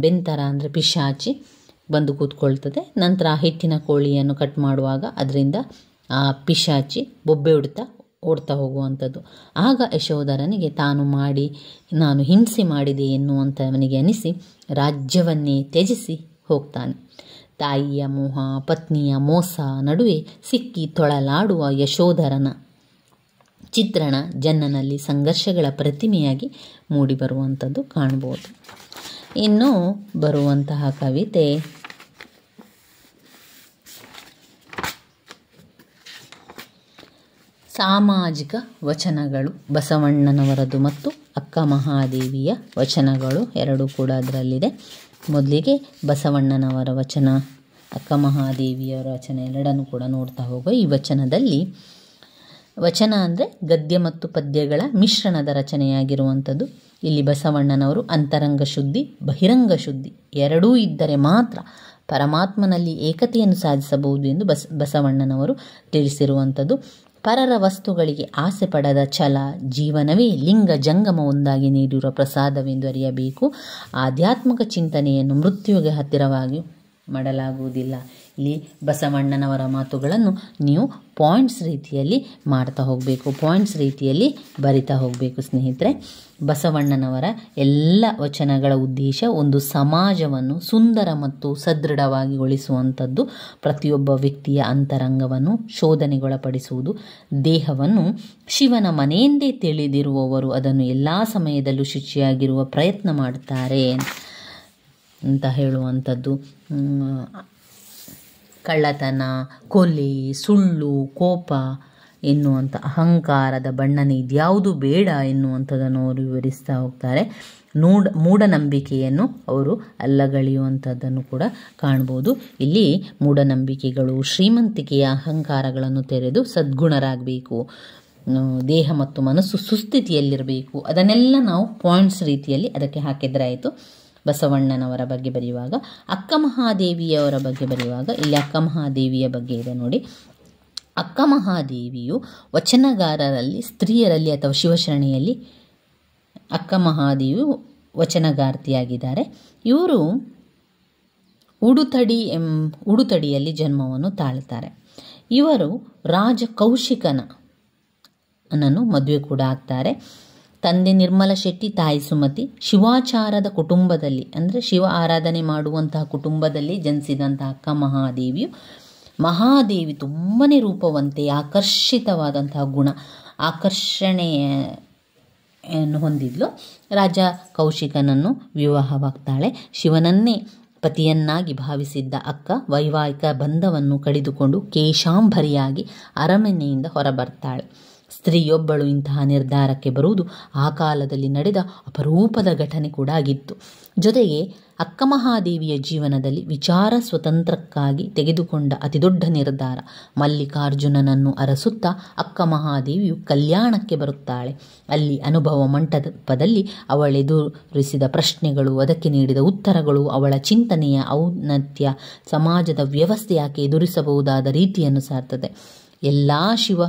ಬೆಂತರ ಅಂದರೆ ಪಿಶಾಚಿ ಬಂದು ಕೂತ್ಕೊಳ್ತದೆ. ನಂತರ ಆ ಹಿಟ್ಟಿನ ಕೋಳಿಯನ್ನು ಕಟ್ ಮಾಡುವಾಗ ಅದರಿಂದ ಆ ಪಿಶಾಚಿ ಬೊಬ್ಬೆ ಓಡ್ತಾ ಹೋಗುವಂಥದ್ದು. ಆಗ ಯಶೋಧರನಿಗೆ ನಾನು ಹಿಂಸೆ ಮಾಡಿದೆ ಎನ್ನುವಂಥವನಿಗೆ ಅನಿಸಿ ರಾಜ್ಯವನ್ನೇ ತ್ಯಜಿಸಿ ಹೋಗ್ತಾನೆ. ತಾಯಿಯ ಮೋಹ, ಪತ್ನಿಯ ಮೋಸ ನಡುವೆ ಸಿಕ್ಕಿ ತೊಳಲಾಡುವ ಯಶೋಧರನ ಚಿತ್ರಣ ಜನ್ನನಲ್ಲಿ ಸಂಘರ್ಷಗಳ ಪ್ರತಿಮೆಯಾಗಿ ಮೂಡಿಬರುವಂಥದ್ದು ಕಾಣ್ಬೋದು. ಇನ್ನು ಬರುವಂತಹ ಕವಿತೆ ಸಾಮಾಜಿಕ ವಚನಗಳು. ಬಸವಣ್ಣನವರದು ಮತ್ತು ಅಕ್ಕ ಮಹಾದೇವಿಯ ವಚನಗಳು ಎರಡೂ ಕೂಡ ಅದರಲ್ಲಿದೆ. ಮೊದಲಿಗೆ ಬಸವಣ್ಣನವರ ವಚನ, ಅಕ್ಕ ಮಹಾದೇವಿಯವರ ವಚನ ಎರಡನ್ನೂ ಕೂಡ ನೋಡ್ತಾ ಹೋಗೋ. ಈ ವಚನದಲ್ಲಿ ವಚನ ಅಂದರೆ ಗದ್ಯ ಮತ್ತು ಪದ್ಯಗಳ ಮಿಶ್ರಣದ ರಚನೆಯಾಗಿರುವಂಥದ್ದು. ಇಲ್ಲಿ ಬಸವಣ್ಣನವರು ಅಂತರಂಗ ಶುದ್ಧಿ, ಬಹಿರಂಗ ಶುದ್ಧಿ ಎರಡೂ ಇದ್ದರೆ ಮಾತ್ರ ಪರಮಾತ್ಮನಲ್ಲಿ ಏಕತೆಯನ್ನು ಸಾಧಿಸಬಹುದು ಎಂದು ಬಸವಣ್ಣನವರು ತಿಳಿಸಿರುವಂಥದ್ದು. ಪರರ ವಸ್ತುಗಳಿಗೆ ಆಸೆ ಪಡದ ಛಲ ಜೀವನವೇ ಲಿಂಗ ಜಂಗಮ ಒಂದಾಗಿ ನೀಡಿರುವ ಪ್ರಸಾದವೆಂದು ಅರಿಯಬೇಕು. ಆಧ್ಯಾತ್ಮಿಕ ಚಿಂತನೆಯನ್ನು ಮೃತ್ಯುವಿಗೆ ಹತ್ತಿರವಾಗಿ ಮಾಡಲಾಗುವುದಿಲ್ಲ. ಇಲ್ಲಿ ಬಸವಣ್ಣನವರ ಮಾತುಗಳನ್ನು ನೀವು ಪಾಯಿಂಟ್ಸ್ ರೀತಿಯಲ್ಲಿ ಮಾಡ್ತಾ ಹೋಗಬೇಕು, ಪಾಯಿಂಟ್ಸ್ ರೀತಿಯಲ್ಲಿ ಬರಿತಾ ಹೋಗಬೇಕು ಸ್ನೇಹಿತರೆ. ಬಸವಣ್ಣನವರ ಎಲ್ಲ ವಚನಗಳ ಉದ್ದೇಶ ಒಂದು ಸಮಾಜವನ್ನು ಸುಂದರ ಮತ್ತು ಸದೃಢವಾಗಿಗೊಳಿಸುವಂಥದ್ದು, ಪ್ರತಿಯೊಬ್ಬ ವ್ಯಕ್ತಿಯ ಅಂತರಂಗವನ್ನು ಶೋಧನೆಗೊಳಪಡಿಸುವುದು. ದೇಹವನ್ನು ಶಿವನ ಮನೆಯೆಂದೇ ತಿಳಿದಿರುವವರು ಅದನ್ನು ಎಲ್ಲ ಸಮಯದಲ್ಲೂ ಶುಚಿಯಾಗಿರುವ ಪ್ರಯತ್ನ ಮಾಡುತ್ತಾರೆ ಅಂತ ಹೇಳುವಂಥದ್ದು. ಕಳ್ಳತನ, ಕೊಲೆ, ಸುಳ್ಳು, ಕೋಪ ಎನ್ನುವಂಥ ಅಹಂಕಾರದ ಬಣ್ಣನೆ ಇದ್ಯಾವುದು ಬೇಡ ಎನ್ನುವಂಥದ್ದನ್ನು ಅವರು ವಿವರಿಸ್ತಾ ಹೋಗ್ತಾರೆ. ಮೂಢನಂಬಿಕೆಯನ್ನು ಅವರು ಅಲ್ಲಗಳೆಯುವಂಥದ್ದನ್ನು ಕೂಡ ಕಾಣ್ಬೋದು. ಇಲ್ಲಿ ಮೂಢನಂಬಿಕೆಗಳು, ಶ್ರೀಮಂತಿಕೆಯ ಅಹಂಕಾರಗಳನ್ನು ತೆರೆದು ಸದ್ಗುಣರಾಗಬೇಕು, ದೇಹ ಮತ್ತು ಮನಸ್ಸು ಸುಸ್ಥಿತಿಯಲ್ಲಿರಬೇಕು, ಅದನ್ನೆಲ್ಲ ನಾವು ಪಾಯಿಂಟ್ಸ್ ರೀತಿಯಲ್ಲಿ ಅದಕ್ಕೆ ಹಾಕಿದ್ರೆ ಆಯಿತು. ಬಸವಣ್ಣನವರ ಬಗ್ಗೆ ಬರೆಯುವಾಗ ಅಕ್ಕ ಮಹಾದೇವಿಯವರ ಬಗ್ಗೆ ಬರೆಯುವಾಗ ಇಲ್ಲಿ ಅಕ್ಕ ಮಹಾದೇವಿಯ ಬಗ್ಗೆ ಇದೆ ನೋಡಿ. ಅಕ್ಕ ಮಹಾದೇವಿಯು ವಚನಗಾರರಲ್ಲಿ, ಸ್ತ್ರೀಯರಲ್ಲಿ ಅಥವಾ ಶಿವಶರಣೆಯಲ್ಲಿ ಅಕ್ಕ ಮಹಾದೇವಿಯು ವಚನಗಾರ್ತಿಯಾಗಿದ್ದಾರೆ. ಇವರು ಉಡುತಡಿಯಲ್ಲಿ ಜನ್ಮವನ್ನು ತಾಳ್ತಾರೆ. ಇವರು ರಾಜ ಕೌಶಿಕನನ್ನು ಮದುವೆ ಕೂಡ ಆಗ್ತಾರೆ. ತಂದೆ ನಿರ್ಮಲ ಶೆಟ್ಟಿ, ತಾಯಿ ಸುಮತಿ. ಶಿವಾಚಾರದ ಕುಟುಂಬದಲ್ಲಿ ಅಂದರೆ ಶಿವ ಆರಾಧನೆ ಮಾಡುವಂತಹ ಕುಟುಂಬದಲ್ಲಿ ಜನಿಸಿದಂತಹ ಅಕ್ಕ ಮಹಾದೇವಿ ತುಂಬನೇ ರೂಪವಂತೆ, ಆಕರ್ಷಿತವಾದಂತಹ ಗುಣ, ಆಕರ್ಷಣೆಯನ್ನು ಹೊಂದಿದ್ಲು. ರಾಜ ಕೌಶಿಕನನ್ನು ವಿವಾಹವಾಗ್ತಾಳೆ. ಶಿವನನ್ನೇ ಪತಿಯನ್ನಾಗಿ ಭಾವಿಸಿದ್ದ ಅಕ್ಕ ವೈವಾಹಿಕ ಬಂಧವನ್ನು ಕಡಿದುಕೊಂಡು ಕೇಶಾಂಬರಿಯಾಗಿ ಅರಮನೆಯಿಂದ ಹೊರಬರ್ತಾಳೆ. ಸ್ತ್ರೀಯೊಬ್ಬಳು ಇಂತಹ ನಿರ್ಧಾರಕ್ಕೆ ಬರುವುದು ಆ ಕಾಲದಲ್ಲಿ ನಡೆದ ಅಪರೂಪದ ಘಟನೆ ಕೂಡ ಆಗಿತ್ತು. ಜೊತೆಗೆ ಅಕ್ಕ ಮಹಾದೇವಿಯ ಜೀವನದಲ್ಲಿ ವಿಚಾರ ಸ್ವತಂತ್ರಕ್ಕಾಗಿ ತೆಗೆದುಕೊಂಡ ಅತಿದೊಡ್ಡ ನಿರ್ಧಾರ. ಮಲ್ಲಿಕಾರ್ಜುನನನ್ನು ಅರಸುತ್ತಾ ಅಕ್ಕ ಮಹಾದೇವಿಯು ಕಲ್ಯಾಣಕ್ಕೆ ಬರುತ್ತಾಳೆ. ಅಲ್ಲಿ ಅನುಭವ ಮಂಟಪದಲ್ಲಿ ಅವಳೆದುರಿಸಿದ ಪ್ರಶ್ನೆಗಳು, ಅದಕ್ಕೆ ನೀಡಿದ ಉತ್ತರಗಳು, ಅವಳ ಚಿಂತನೆಯ ಔನ್ನತ್ಯ ಸಮಾಜದ ವ್ಯವಸ್ಥೆ ಆಕೆ ಎದುರಿಸಬಹುದಾದ ರೀತಿಯನ್ನು ಸಾರ್ತದೆ. ಎಲ್ಲ ಶಿವ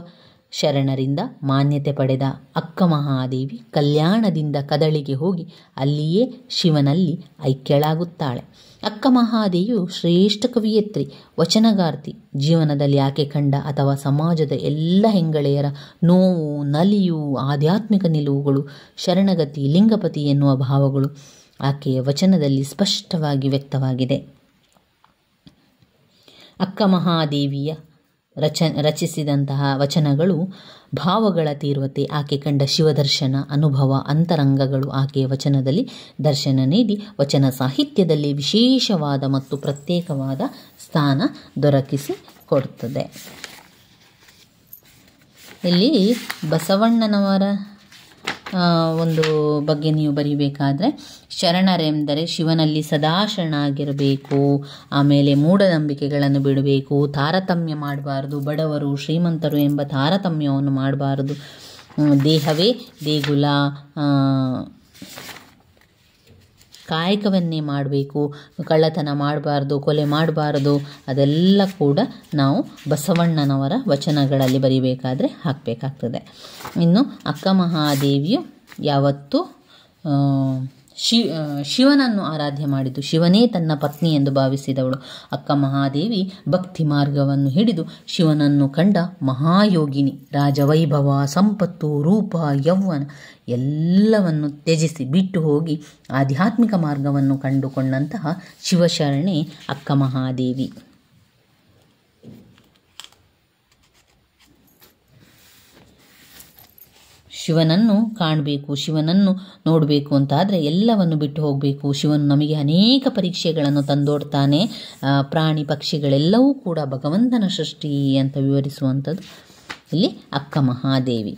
ಶರಣರಿಂದ ಮಾನ್ಯತೆ ಪಡೆದ ಅಕ್ಕ ಮಹಾದೇವಿ ಕಲ್ಯಾಣದಿಂದ ಕದಳಿಗೆ ಹೋಗಿ ಅಲ್ಲಿಯೇ ಶಿವನಲ್ಲಿ ಐಕ್ಯಳಾಗುತ್ತಾಳೆ. ಅಕ್ಕ ಮಹಾದೇವಿಯು ಶ್ರೇಷ್ಠ ಕವಿಯತ್ರಿ, ವಚನಗಾರ್ತಿ. ಜೀವನದಲ್ಲಿ ಆಕೆ ಕಂಡ ಅಥವಾ ಸಮಾಜದ ಎಲ್ಲ ಹೆಂಗಳೆಯರ ನೋವು, ನಲಿವು, ಆಧ್ಯಾತ್ಮಿಕ ನಿಲುವುಗಳು, ಶರಣಗತಿ, ಲಿಂಗಪತಿ ಎನ್ನುವ ಭಾವಗಳು ಆಕೆಯ ವಚನದಲ್ಲಿ ಸ್ಪಷ್ಟವಾಗಿ ವ್ಯಕ್ತವಾಗಿದೆ. ಅಕ್ಕ ಮಹಾದೇವಿಯ ರಚಿಸಿದಂತಹ ವಚನಗಳು ಭಾವಗಳ ತೀವ್ರತೆ, ಆಕೆ ಕಂಡ ಶಿವದರ್ಶನ, ಅನುಭವ, ಅಂತರಂಗಗಳು ಆಕೆಯ ವಚನದಲ್ಲಿ ದರ್ಶನ ನೀಡಿ ವಚನ ಸಾಹಿತ್ಯದಲ್ಲಿ ವಿಶೇಷವಾದ ಮತ್ತು ಪ್ರತ್ಯೇಕವಾದ ಸ್ಥಾನ ದೊರಕಿಸಿಕೊಡುತ್ತದೆ. ಇಲ್ಲಿ ಬಸವಣ್ಣನವರ ಒಂದು ಬಗ್ಗೆ ನೀವು ಬರೀಬೇಕಾದ್ರೆ, ಶರಣರೆಂದರೆ ಶಿವನಲ್ಲಿ ಸದಾ ಶರಣಾಗಿರಬೇಕು, ಆಮೇಲೆ ಮೂಢನಂಬಿಕೆಗಳನ್ನು ಬಿಡಬೇಕು, ತಾರತಮ್ಯ ಮಾಡಬಾರ್ದು, ಬಡವರು ಶ್ರೀಮಂತರು ಎಂಬ ತಾರತಮ್ಯವನ್ನು ಮಾಡಬಾರ್ದು, ದೇಹವೇ ದೇಗುಲ, ಕಾಯಕವನ್ನೇ ಮಾಡಬೇಕು, ಕಳ್ಳತನ ಮಾಡಬಾರ್ದು, ಕೊಲೆ ಮಾಡಬಾರ್ದು, ಅದೆಲ್ಲ ಕೂಡ ನಾವು ಬಸವಣ್ಣನವರ ವಚನಗಳಲ್ಲಿ ಬರೀಬೇಕಾದ್ರೆ ಹಾಕಬೇಕಾಗ್ತದೆ. ಇನ್ನು ಅಕ್ಕ ಮಹಾದೇವಿಯು ಯಾವತ್ತೂ ಶಿವನನ್ನು ಆರಾಧ್ಯ ಮಾಡಿದ್ದು, ಶಿವನೇ ತನ್ನ ಪತ್ನಿ ಎಂದು ಭಾವಿಸಿದವಳು. ಅಕ್ಕ ಮಹಾದೇವಿ ಭಕ್ತಿ ಮಾರ್ಗವನ್ನು ಹಿಡಿದು ಶಿವನನ್ನು ಕಂಡ ಮಹಾಯೋಗಿನಿ. ರಾಜವೈಭವ, ಸಂಪತ್ತು, ರೂಪ, ಯೌವನ ಎಲ್ಲವನ್ನು ತ್ಯಜಿಸಿ ಬಿಟ್ಟು ಹೋಗಿ ಆಧ್ಯಾತ್ಮಿಕ ಮಾರ್ಗವನ್ನು ಕಂಡುಕೊಂಡಂತಹ ಶಿವಶರಣೆ ಅಕ್ಕ ಮಹಾದೇವಿ. ಶಿವನನ್ನು ಕಾಣಬೇಕು, ಶಿವನನ್ನು ನೋಡಬೇಕು ಅಂತಾದರೆ ಎಲ್ಲವನ್ನು ಬಿಟ್ಟು ಹೋಗಬೇಕು. ಶಿವನು ನಮಗೆ ಅನೇಕ ಪರೀಕ್ಷೆಗಳನ್ನು ತಂದೋಡ್ತಾನೆ. ಪ್ರಾಣಿ ಪಕ್ಷಿಗಳೆಲ್ಲವೂ ಕೂಡ ಭಗವಂತನ ಸೃಷ್ಟಿ ಅಂತ ವಿವರಿಸುವಂಥದ್ದು ಇಲ್ಲಿ ಅಕ್ಕ ಮಹಾದೇವಿ.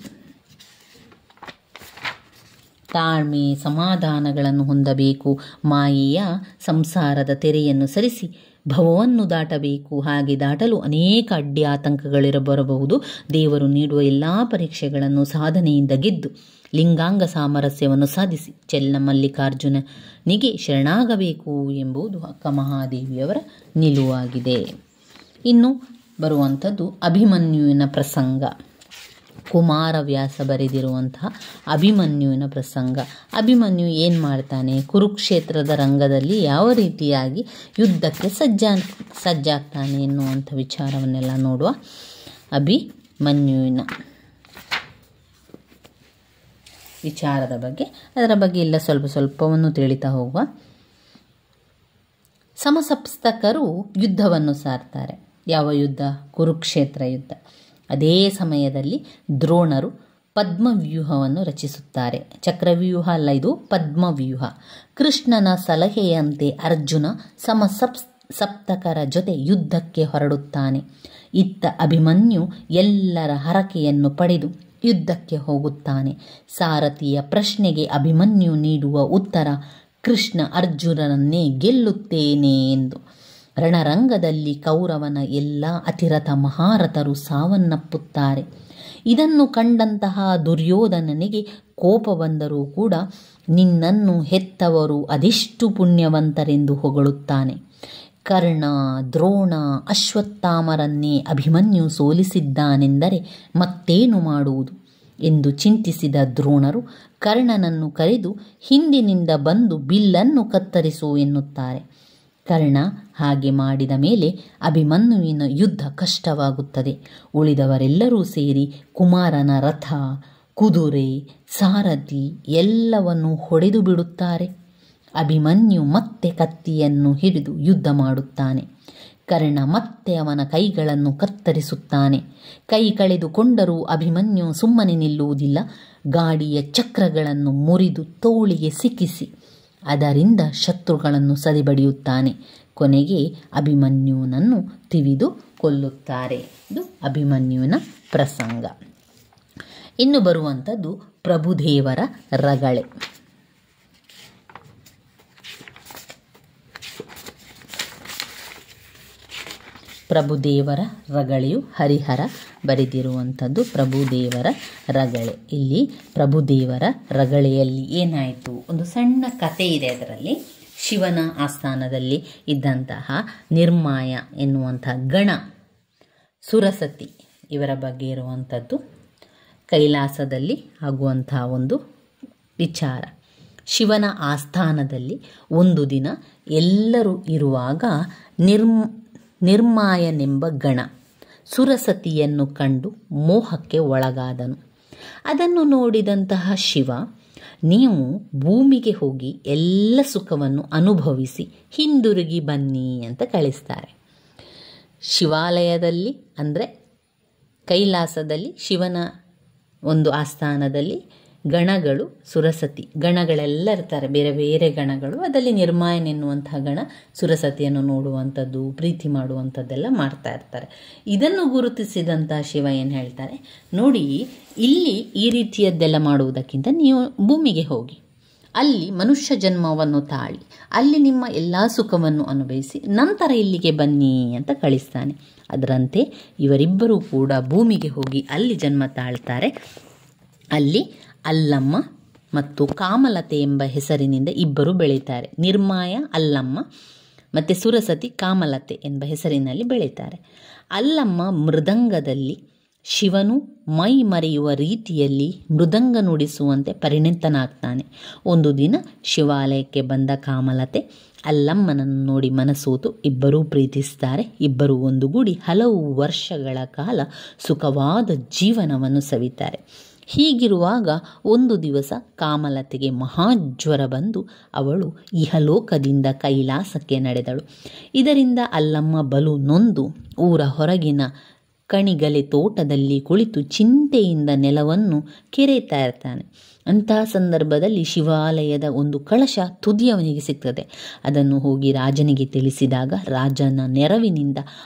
ತಾಳ್ಮೆ ಸಮಾಧಾನಗಳನ್ನು ಹೊಂದಬೇಕು. ಮಾಯೆಯ ಸಂಸಾರದ ತೆರೆಯನ್ನು ಸರಿಸಿ ಭವವನ್ನು ದಾಟಬೇಕು. ಹಾಗೆ ದಾಟಲು ಅನೇಕ ಅಡ್ಡಿ ಆತಂಕಗಳಿರಬರಬಹುದು. ದೇವರು ನೀಡುವ ಎಲ್ಲ ಪರೀಕ್ಷೆಗಳನ್ನು ಸಾಧನೆಯಿಂದ ಗೆದ್ದು ಲಿಂಗಾಂಗ ಸಾಮರಸ್ಯವನ್ನು ಸಾಧಿಸಿ ಚೆನ್ನಮಲ್ಲಿಕಾರ್ಜುನನಿಗೆ ಶರಣಾಗಬೇಕು ಎಂಬುದು ಅಕ್ಕ ಮಹಾದೇವಿಯವರ ನಿಲುವಾಗಿದೆ. ಇನ್ನು ಬರುವಂಥದ್ದು ಅಭಿಮನ್ಯುವಿನ ಪ್ರಸಂಗ. ಕುಮಾರವ್ಯಾಸ ಬರೆದಿರುವಂತಹ ಅಭಿಮನ್ಯುವಿನ ಪ್ರಸಂಗ. ಅಭಿಮನ್ಯು ಏನು ಮಾಡ್ತಾನೆ, ಕುರುಕ್ಷೇತ್ರದ ರಂಗದಲ್ಲಿ ಯಾವ ರೀತಿಯಾಗಿ ಯುದ್ಧಕ್ಕೆ ಸಜ್ಜಾಗ್ತಾನೆ ಎನ್ನುವಂಥ ವಿಚಾರವನ್ನೆಲ್ಲ ನೋಡುವ. ಅಭಿಮನ್ಯುವಿನ ವಿಚಾರದ ಬಗ್ಗೆ, ಅದರ ಬಗ್ಗೆ ಎಲ್ಲ ಸ್ವಲ್ಪವನ್ನು ತಿಳಿತಾ ಹೋಗುವ. ಸಮಸಪ್ತಕರು ಯುದ್ಧವನ್ನು ಸಾರ್ತಾರೆ. ಯಾವ ಯುದ್ಧ? ಕುರುಕ್ಷೇತ್ರ ಯುದ್ಧ. ಅದೇ ಸಮಯದಲ್ಲಿ ದ್ರೋಣರು ಪದ್ಮವ್ಯೂಹವನ್ನು ರಚಿಸುತ್ತಾರೆ. ಚಕ್ರವ್ಯೂಹ ಅಲ್ಲ, ಇದು ಪದ್ಮವ್ಯೂಹ. ಕೃಷ್ಣನ ಸಲಹೆಯಂತೆ ಅರ್ಜುನ ಸಪ್ತಕರ ಜೊತೆ ಯುದ್ಧಕ್ಕೆ ಹೊರಡುತ್ತಾನೆ. ಇತ್ತ ಅಭಿಮನ್ಯು ಎಲ್ಲರ ಹರಕೆಯನ್ನು ಪಡೆದು ಯುದ್ಧಕ್ಕೆ ಹೋಗುತ್ತಾನೆ. ಸಾರಥಿಯ ಪ್ರಶ್ನೆಗೆ ಅಭಿಮನ್ಯು ನೀಡುವ ಉತ್ತರ ಕೃಷ್ಣ ಅರ್ಜುನನನ್ನೇ ಗೆಲ್ಲುತ್ತೇನೆ ಎಂದು. ರಣರಂಗದಲ್ಲಿ ಕೌರವನ ಎಲ್ಲ ಅತಿರಥ ಮಹಾರಥರು ಸಾವನ್ನಪ್ಪುತ್ತಾರೆ. ಇದನ್ನು ಕಂಡಂತಹ ದುರ್ಯೋಧನನಿಗೆ ಕೋಪ ಬಂದರೂ ಕೂಡ ನಿನ್ನನ್ನು ಹೆತ್ತವರು ಅದೆಷ್ಟು ಪುಣ್ಯವಂತರೆಂದು ಹೊಗಳುತ್ತಾನೆ. ಕರ್ಣ, ದ್ರೋಣ, ಅಶ್ವತ್ಥಾಮರನ್ನೇ ಅಭಿಮನ್ಯು ಸೋಲಿಸಿದ್ದಾನೆಂದರೆ ಮತ್ತೇನು ಮಾಡುವುದು ಎಂದು ಚಿಂತಿಸಿದ ದ್ರೋಣರು ಕರ್ಣನನ್ನು ಕರೆದು ಹಿಂದಿನಿಂದ ಬಂದು ಬಿಲ್ಲನ್ನು ಕತ್ತರಿಸು ಎನ್ನುತ್ತಾರೆ. ಕರ್ಣ ಹಾಗೆ ಮಾಡಿದ ಮೇಲೆ ಅಭಿಮನ್ಯುವಿನ ಯುದ್ಧ ಕಷ್ಟವಾಗುತ್ತದೆ. ಉಳಿದವರೆಲ್ಲರೂ ಸೇರಿ ಕುಮಾರನ ರಥ, ಕುದುರೆ, ಸಾರಥಿ ಎಲ್ಲವನ್ನು ಹೊಡೆದು ಬಿಡುತ್ತಾರೆ. ಅಭಿಮನ್ಯು ಮತ್ತೆ ಕತ್ತಿಯನ್ನು ಹಿಡಿದು ಯುದ್ಧ ಮಾಡುತ್ತಾನೆ. ಕರ್ಣ ಮತ್ತೆ ಅವನ ಕೈಗಳನ್ನು ಕತ್ತರಿಸುತ್ತಾನೆ. ಕೈ ಕಳೆದುಕೊಂಡರೂ ಅಭಿಮನ್ಯು ಸುಮ್ಮನೆ ನಿಲ್ಲುವುದಿಲ್ಲ. ಗಾಡಿಯ ಚಕ್ರಗಳನ್ನು ಮುರಿದು ತೋಳಿಗೆ ಸಿಕ್ಕಿಸಿ ಅದರಿಂದ ಶತ್ರುಗಳನ್ನು ಸದೆಬಡಿಯುತ್ತಾನೆ. ಕೊನೆಗೆ ಅಭಿಮನ್ಯುನನ್ನು ತಿವಿದು ಕೊಲ್ಲುತ್ತಾರೆ. ಇದು ಅಭಿಮನ್ಯುವಿನ ಪ್ರಸಂಗ. ಇನ್ನು ಬರುವಂಥದ್ದು ಪ್ರಭುದೇವರ ರಗಳೆ. ಪ್ರಭುದೇವರ ರಗಳೆಯು ಹರಿಹರ ಬರೆದಿರುವಂಥದ್ದು. ಪ್ರಭುದೇವರ ರಗಳೆ. ಇಲ್ಲಿ ಪ್ರಭುದೇವರ ರಗಳೆಯಲ್ಲಿ ಏನಾಯಿತು, ಒಂದು ಸಣ್ಣ ಕತೆ ಇದೆ. ಅದರಲ್ಲಿ ಶಿವನ ಆಸ್ಥಾನದಲ್ಲಿ ಇದ್ದಂತಹ ನಿರ್ಮಾಯ ಎನ್ನುವಂಥ ಗಣ, ಸುರಸತಿ ಇವರ ಬಗ್ಗೆ ಇರುವಂಥದ್ದು ಕೈಲಾಸದಲ್ಲಿ ಆಗುವಂಥ ಒಂದು ವಿಚಾರ. ಶಿವನ ಆಸ್ಥಾನದಲ್ಲಿ ಒಂದು ದಿನ ಎಲ್ಲರೂ ಇರುವಾಗ ನಿರ್ಮಾಯನೆಂಬ ಗಣ ಸುರಸತಿಯನ್ನು ಕಂಡು ಮೋಹಕ್ಕೆ ಒಳಗಾದನು. ಅದನ್ನು ನೋಡಿದಂತಹ ಶಿವ, ನೀವು ಭೂಮಿಗೆ ಹೋಗಿ ಎಲ್ಲ ಸುಖವನ್ನು ಅನುಭವಿಸಿ ಹಿಂದಿರುಗಿ ಬನ್ನಿ ಅಂತ ಕಳಿಸ್ತಾರೆ. ಶಿವಾಲಯದಲ್ಲಿ ಅಂದರೆ ಕೈಲಾಸದಲ್ಲಿ ಶಿವನ ಒಂದು ಆಸ್ಥಾನದಲ್ಲಿ ಗಣಗಳು, ಸುರಸತಿ ಗಣಗಳೆಲ್ಲ ಇರ್ತಾರೆ, ಬೇರೆ ಬೇರೆ ಗಣಗಳು. ಅದರಲ್ಲಿ ನಿರ್ಮಾಯನ್ ಎನ್ನುವಂತಹ ಗಣ ಸುರಸತಿಯನ್ನು ನೋಡುವಂಥದ್ದು, ಪ್ರೀತಿ ಮಾಡುವಂಥದ್ದೆಲ್ಲ ಮಾಡ್ತಾ ಇರ್ತಾರೆ. ಇದನ್ನು ಗುರುತಿಸಿದಂತಹ ಶಿವ ಏನು ಹೇಳ್ತಾರೆ, ನೋಡಿ ಇಲ್ಲಿ ಈ ರೀತಿಯದ್ದೆಲ್ಲ ಮಾಡುವುದಕ್ಕಿಂತ ನೀವು ಭೂಮಿಗೆ ಹೋಗಿ, ಅಲ್ಲಿ ಮನುಷ್ಯ ಜನ್ಮವನ್ನು ತಾಳಿ ಅಲ್ಲಿ ನಿಮ್ಮ ಎಲ್ಲ ಸುಖವನ್ನು ಅನುಭವಿಸಿ ನಂತರ ಇಲ್ಲಿಗೆ ಬನ್ನಿ ಅಂತ ಕಳಿಸ್ತಾನೆ. ಅದರಂತೆ ಇವರಿಬ್ಬರೂ ಕೂಡ ಭೂಮಿಗೆ ಹೋಗಿ ಅಲ್ಲಿ ಜನ್ಮ ತಾಳ್ತಾರೆ. ಅಲ್ಲಿ ಅಲ್ಲಮ್ಮ ಮತ್ತು ಕಾಮಲತೆ ಎಂಬ ಹೆಸರಿನಿಂದ ಇಬ್ಬರು ಬೆಳೀತಾರೆ. ನಿರ್ಮಾಯ ಅಲ್ಲಮ್ಮ ಮತ್ತು ಸುರಸತಿ ಕಾಮಲತೆ ಎಂಬ ಹೆಸರಿನಲ್ಲಿ ಬೆಳೀತಾರೆ. ಅಲ್ಲಮ್ಮ ಮೃದಂಗದಲ್ಲಿ ಶಿವನು ಮೈ ಮರೆಯುವ ರೀತಿಯಲ್ಲಿ ಮೃದಂಗ ನುಡಿಸುವಂತೆ ಪರಿಣಿತನಾಗ್ತಾನೆ. ಒಂದು ದಿನ ಶಿವಾಲಯಕ್ಕೆ ಬಂದ ಕಾಮಲತೆ ಅಲ್ಲಮ್ಮನನ್ನು ನೋಡಿ ಮನಸೋತು ಇಬ್ಬರೂ ಪ್ರೀತಿಸ್ತಾರೆ. ಇಬ್ಬರೂ ಒಂದುಗೂಡಿ ಹಲವು ವರ್ಷಗಳ ಕಾಲ ಸುಖವಾದ ಜೀವನವನ್ನು ಸವಿತಾರೆ. ಹೀಗಿರುವಾಗ ಒಂದು ದಿವಸ ಕಾಮಲತೆಗೆ ಮಹಾಜ್ವರ ಬಂದು ಅವಳು ಇಹಲೋಕದಿಂದ ಕೈಲಾಸಕ್ಕೆ ನಡೆದಳು. ಇದರಿಂದ ಅಲ್ಲಮ್ಮ ಬಲು ನೊಂದು ಊರ ಹೊರಗಿನ ಕಣಿಗಲೆ ತೋಟದಲ್ಲಿ ಕುಳಿತು ಚಿಂತೆಯಿಂದ ನೆಲವನ್ನು ಕೆರೆಯುತ್ತಾ ಇರ್ತಾನೆ. ಅಂತಹ ಸಂದರ್ಭದಲ್ಲಿ ಶಿವಾಲಯದ ಒಂದು ಕಳಶ ತುದಿಯವನಿಗೆ ಸಿಗ್ತದೆ. ಅದನ್ನು ಹೋಗಿ ರಾಜನಿಗೆ ತಿಳಿಸಿದಾಗ ರಾಜನ ನೆರವಿನಿಂದ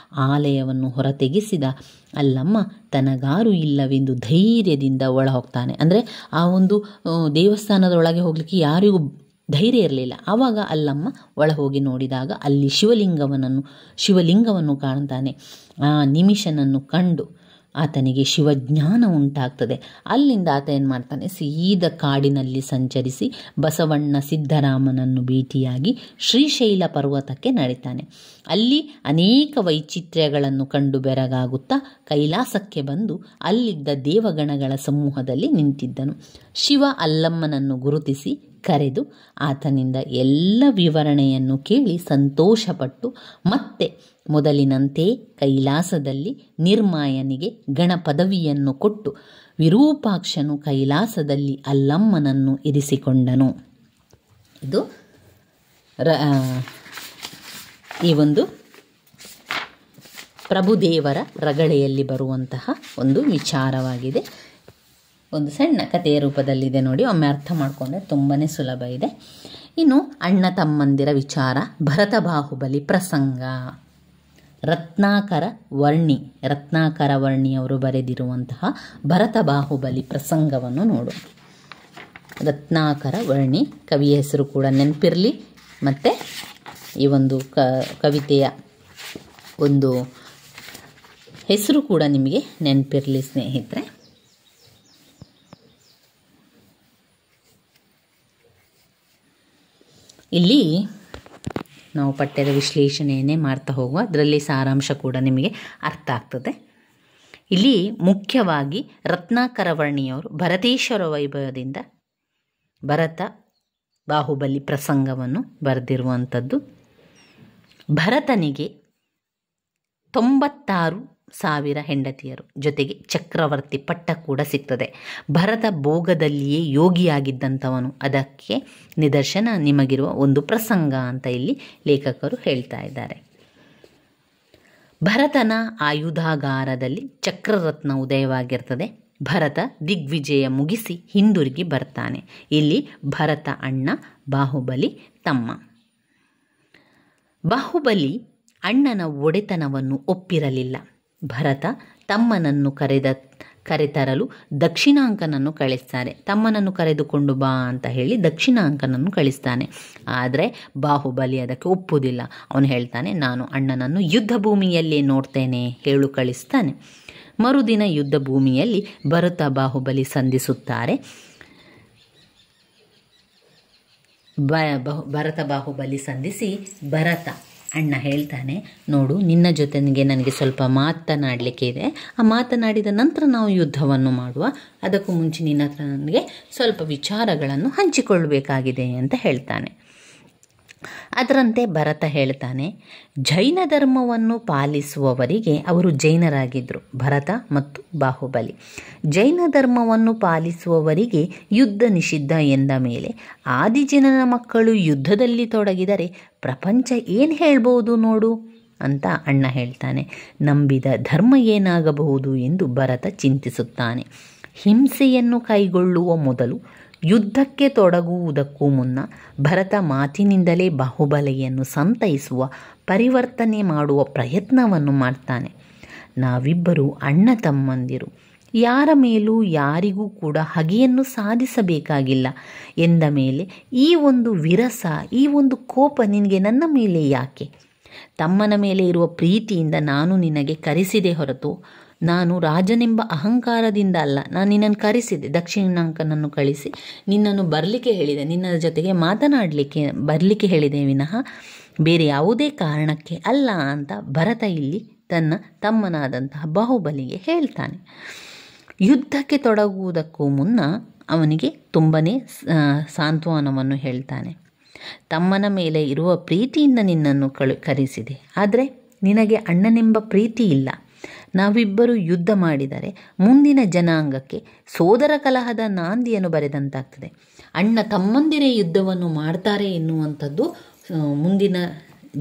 ಆಲಯವನ್ನು ಹೊರತೆಗೆಸಿದ ಅಲ್ಲಮ್ಮ ತನಗಾರು ಇಲ್ಲವೆಂದು ಧೈರ್ಯದಿಂದ ಒಳ ಹೋಗ್ತಾನೆ. ಅಂದರೆ ಆ ಒಂದು ದೇವಸ್ಥಾನದೊಳಗೆ ಹೋಗಲಿಕ್ಕೆ ಯಾರಿಗೂ ಧೈರ್ಯ ಇರಲಿಲ್ಲ. ಆವಾಗ ಅಲ್ಲಮ್ಮ ಒಳ ಹೋಗಿ ನೋಡಿದಾಗ ಅಲ್ಲಿ ಶಿವಲಿಂಗವನ್ನು ಕಾಣ್ತಾನೆ. ಆ ನಿಮಿಷನನ್ನು ಕಂಡು ಆತನಿಗೆ ಶಿವಜ್ಞಾನ ಉಂಟಾಗ್ತದೆ. ಅಲ್ಲಿಂದ ಆತ ಏನು ಮಾಡ್ತಾನೆ, ಸೀದ ಕಾಡಿನಲ್ಲಿ ಸಂಚರಿಸಿ ಬಸವಣ್ಣ ಸಿದ್ದರಾಮನನ್ನು ಭೇಟಿಯಾಗಿ ಶ್ರೀಶೈಲ ಪರ್ವತಕ್ಕೆ ನಡೀತಾನೆ. ಅಲ್ಲಿ ಅನೇಕ ವೈಚಿತ್ರ್ಯಗಳನ್ನು ಕಂಡು ಬೆರಗಾಗುತ್ತಾ ಕೈಲಾಸಕ್ಕೆ ಬಂದು ಅಲ್ಲಿದ್ದ ದೇವಗಣಗಳ ಸಮೂಹದಲ್ಲಿ ನಿಂತಿದ್ದನು. ಶಿವ ಅಲ್ಲಮ್ಮನನ್ನು ಗುರುತಿಸಿ ಕರೆದು ಆತನಿಂದ ಎಲ್ಲ ವಿವರಣೆಯನ್ನು ಕೇಳಿ ಸಂತೋಷಪಟ್ಟು ಮತ್ತೆ ಮೊದಲಿನಂತೆ ಕೈಲಾಸದಲ್ಲಿ ನಿರ್ಮಾಯನಿಗೆ ಗಣ ಪದವಿಯನ್ನು ಕೊಟ್ಟು ವಿರೂಪಾಕ್ಷನು ಕೈಲಾಸದಲ್ಲಿ ಅಲ್ಲಮ್ಮನನ್ನು ಇರಿಸಿಕೊಂಡನು. ಇದು ಈ ಒಂದು ಪ್ರಭುದೇವರ ರಗಳೆಯಲ್ಲಿ ಬರುವಂತಹ ಒಂದು ವಿಚಾರವಾಗಿದೆ. ಒಂದು ಸಣ್ಣ ಕಥೆಯ ರೂಪದಲ್ಲಿದೆ ನೋಡಿ, ಒಮ್ಮೆ ಅರ್ಥ ಮಾಡಿಕೊಂಡ್ರೆ ತುಂಬಾ ಸುಲಭ ಇದೆ. ಇನ್ನು ಅಣ್ಣ ತಮ್ಮಂದಿರ ವಿಚಾರ, ಭರತ ಬಾಹುಬಲಿ ಪ್ರಸಂಗ. ರತ್ನಾಕರ ವರ್ಣಿಯವರು ಬರೆದಿರುವಂತಹ ಭರತ ಬಾಹುಬಲಿ ಪ್ರಸಂಗವನ್ನು ನೋಡು. ರತ್ನಾಕರ ವರ್ಣಿ ಕವಿಯ ಹೆಸರು ಕೂಡ ನೆನಪಿರಲಿ, ಮತ್ತು ಈ ಒಂದು ಕವಿತೆಯ ಒಂದು ಹೆಸರು ಕೂಡ ನಿಮಗೆ ನೆನಪಿರಲಿ ಸ್ನೇಹಿತರೆ. ಇಲ್ಲಿ ನಾವು ಪಠ್ಯದ ವಿಶ್ಲೇಷಣೆಯನ್ನೇ ಮಾಡ್ತಾ ಹೋಗುವ, ಅದರಲ್ಲಿ ಸಾರಾಂಶ ಕೂಡ ನಿಮಗೆ ಅರ್ಥ ಆಗ್ತದೆ. ಇಲ್ಲಿ ಮುಖ್ಯವಾಗಿ ರತ್ನಾಕರ ವರ್ಣಿಯವರು ಭರತೇಶ್ವರ ವೈಭವದಿಂದ ಭರತ ಬಾಹುಬಲಿ ಪ್ರಸಂಗವನ್ನು ಬರೆದಿರುವಂಥದ್ದು. ಭರತನಿಗೆ 96,000 ಹೆಂಡತಿಯರು, ಜೊತೆಗೆ ಚಕ್ರವರ್ತಿ ಪಟ್ಟ ಕೂಡ ಸಿಗ್ತದೆ. ಭರತ ಭೋಗದಲ್ಲಿಯೇ ಯೋಗಿಯಾಗಿದ್ದಂಥವನು. ಅದಕ್ಕೆ ನಿದರ್ಶನ ನಿಮಗಿರುವ ಒಂದು ಪ್ರಸಂಗ ಅಂತ ಇಲ್ಲಿ ಲೇಖಕರು ಹೇಳ್ತಾ ಇದ್ದಾರೆ. ಭರತನ ಆಯುಧಾಗಾರದಲ್ಲಿ ಚಕ್ರರತ್ನ ಉದಯವಾಗಿರ್ತದೆ. ಭರತ ದಿಗ್ವಿಜಯ ಮುಗಿಸಿ ಹಿಂದಿರುಗಿ ಬರ್ತಾನೆ. ಇಲ್ಲಿ ಭರತ ಅಣ್ಣ, ಬಾಹುಬಲಿ ತಮ್ಮ. ಬಾಹುಬಲಿ ಅಣ್ಣನ ಒಡೆತನವನ್ನು ಒಪ್ಪಿರಲಿಲ್ಲ. ಭರತ ತಮ್ಮನನ್ನು ಕರೆತರಲು ದಕ್ಷಿಣಾಂಕನನ್ನು ಕಳಿಸ್ತಾರೆ. ತಮ್ಮನನ್ನು ಕರೆದುಕೊಂಡು ಬಾ ಅಂತ ಹೇಳಿ ದಕ್ಷಿಣಾಂಕನನ್ನು ಕಳಿಸ್ತಾನೆ. ಆದರೆ ಬಾಹುಬಲಿ ಅದಕ್ಕೆ ಒಪ್ಪುವುದಿಲ್ಲ. ಅವನು ಹೇಳ್ತಾನೆ, ನಾನು ಅಣ್ಣನನ್ನು ಯುದ್ಧ ಭೂಮಿಯಲ್ಲೇ ನೋಡ್ತೇನೆ, ಹೇಳು ಕಳಿಸ್ತಾನೆ. ಮರುದಿನ ಯುದ್ಧ ಭೂಮಿಯಲ್ಲಿ ಭರತ ಬಾಹುಬಲಿ ಸಂಧಿಸುತ್ತಾರೆ. ಭರತ ಬಾಹುಬಲಿ ಸಂಧಿಸಿ ಭರತ ಅಣ್ಣ ಹೇಳ್ತಾನೆ, ನೋಡು, ನಿನ್ನ ಜೊತೆಗೆ ನನಗೆ ಸ್ವಲ್ಪ ಮಾತನಾಡಲಿಕ್ಕೆ ಇದೆ. ಆ ಮಾತನಾಡಿದ ನಂತರ ನಾವು ಯುದ್ಧವನ್ನು ಮಾಡುವ. ಅದಕ್ಕೂ ಮುಂಚೆ ನಿನ್ನ ಹತ್ರ ನನಗೆ ಸ್ವಲ್ಪ ವಿಚಾರಗಳನ್ನು ಹಂಚಿಕೊಳ್ಳಬೇಕಾಗಿದೆ ಅಂತ ಹೇಳ್ತಾನೆ. ಅದರಂತೆ ಭರತ ಹೇಳ್ತಾನೆ, ಜೈನ ಧರ್ಮವನ್ನು ಪಾಲಿಸುವವರಿಗೆ, ಅವರು ಜೈನರಾಗಿದ್ದರು ಭರತ ಮತ್ತು ಬಾಹುಬಲಿ. ಜೈನ ಧರ್ಮವನ್ನು ಪಾಲಿಸುವವರಿಗೆ ಯುದ್ಧ ನಿಷಿದ್ಧ ಎಂದ ಮೇಲೆ ಆದಿಜನನ ಮಕ್ಕಳು ಯುದ್ಧದಲ್ಲಿ ತೊಡಗಿದರೆ ಪ್ರಪಂಚ ಏನು ಹೇಳ್ಬೋದು ನೋಡು ಅಂತ ಅಣ್ಣ ಹೇಳ್ತಾನೆ. ನಂಬಿದ ಧರ್ಮ ಏನಾಗಬಹುದು ಎಂದು ಭರತ ಚಿಂತಿಸುತ್ತಾನೆ. ಹಿಂಸೆಯನ್ನು ಕೈಗೊಳ್ಳುವ ಮೊದಲು ಯುದ್ಧಕ್ಕೆ ತೊಡಗುವುದಕ್ಕೂ ಮುನ್ನ ಭರತ ಮಾತಿನಿಂದಲೇ ಬಾಹುಬಲಿಯನ್ನು ಸಂತೈಸುವ, ಪರಿವರ್ತನೆ ಮಾಡುವ ಪ್ರಯತ್ನವನ್ನು ಮಾಡ್ತಾನೆ. ನಾವಿಬ್ಬರು ಅಣ್ಣ ತಮ್ಮಂದಿರು, ಯಾರ ಮೇಲೂ ಯಾರಿಗೂ ಕೂಡ ಹಗೆಯನ್ನು ಸಾಧಿಸಬೇಕಾಗಿಲ್ಲ ಎಂದ ಮೇಲೆ ಈ ಒಂದು ವಿರಸ, ಈ ಒಂದು ಕೋಪ ನಿನಗೆ ನನ್ನ ಮೇಲೆ ಯಾಕೆ? ತಮ್ಮನ ಮೇಲೆ ಇರುವ ಪ್ರೀತಿಯಿಂದ ನಾನು ನಿನಗೆ ಕರೆಸಿದೆ ಹೊರತು ನಾನು ರಾಜನೆಂಬ ಅಹಂಕಾರದಿಂದ ಅಲ್ಲ. ನಾನು ನಿನ್ನನ್ನು ಕರೆಸಿದೆ, ದಕ್ಷಿಣಾಂಕನನ್ನು ಕಳಿಸಿ ನಿನ್ನನ್ನು ಬರಲಿಕ್ಕೆ ಹೇಳಿದೆ, ನಿನ್ನ ಜೊತೆಗೆ ಬರಲಿಕ್ಕೆ ಹೇಳಿದೆ ವಿನಃ ಬೇರೆ ಯಾವುದೇ ಕಾರಣಕ್ಕೆ ಅಲ್ಲ ಅಂತ ಭರತ ಇಲ್ಲಿ ತನ್ನ ತಮ್ಮನಾದಂತಹ ಬಾಹುಬಲಿಗೆ ಹೇಳ್ತಾನೆ. ಯುದ್ಧಕ್ಕೆ ತೊಡಗುವುದಕ್ಕೂ ಮುನ್ನ ಅವನಿಗೆ ತುಂಬನೇ ಸಾಂತ್ವನವನ್ನು ಹೇಳ್ತಾನೆ. ತಮ್ಮನ ಮೇಲೆ ಇರುವ ಪ್ರೀತಿಯಿಂದ ನಿನ್ನನ್ನು ಕರೆಸಿದೆ, ಆದರೆ ನಿನಗೆ ಅಣ್ಣನೆಂಬ ಪ್ರೀತಿ ಇಲ್ಲ. ನಾವಿಬ್ಬರು ಯುದ್ಧ ಮಾಡಿದರೆ ಮುಂದಿನ ಜನಾಂಗಕ್ಕೆ ಸೋದರ ಕಲಹದ ನಾಂದಿಯನ್ನು ಬರೆದಂತಾಗ್ತದೆ. ಅಣ್ಣ ತಮ್ಮಂದಿರೇ ಯುದ್ಧವನ್ನು ಮಾಡ್ತಾರೆ ಎನ್ನುವಂಥದ್ದು ಮುಂದಿನ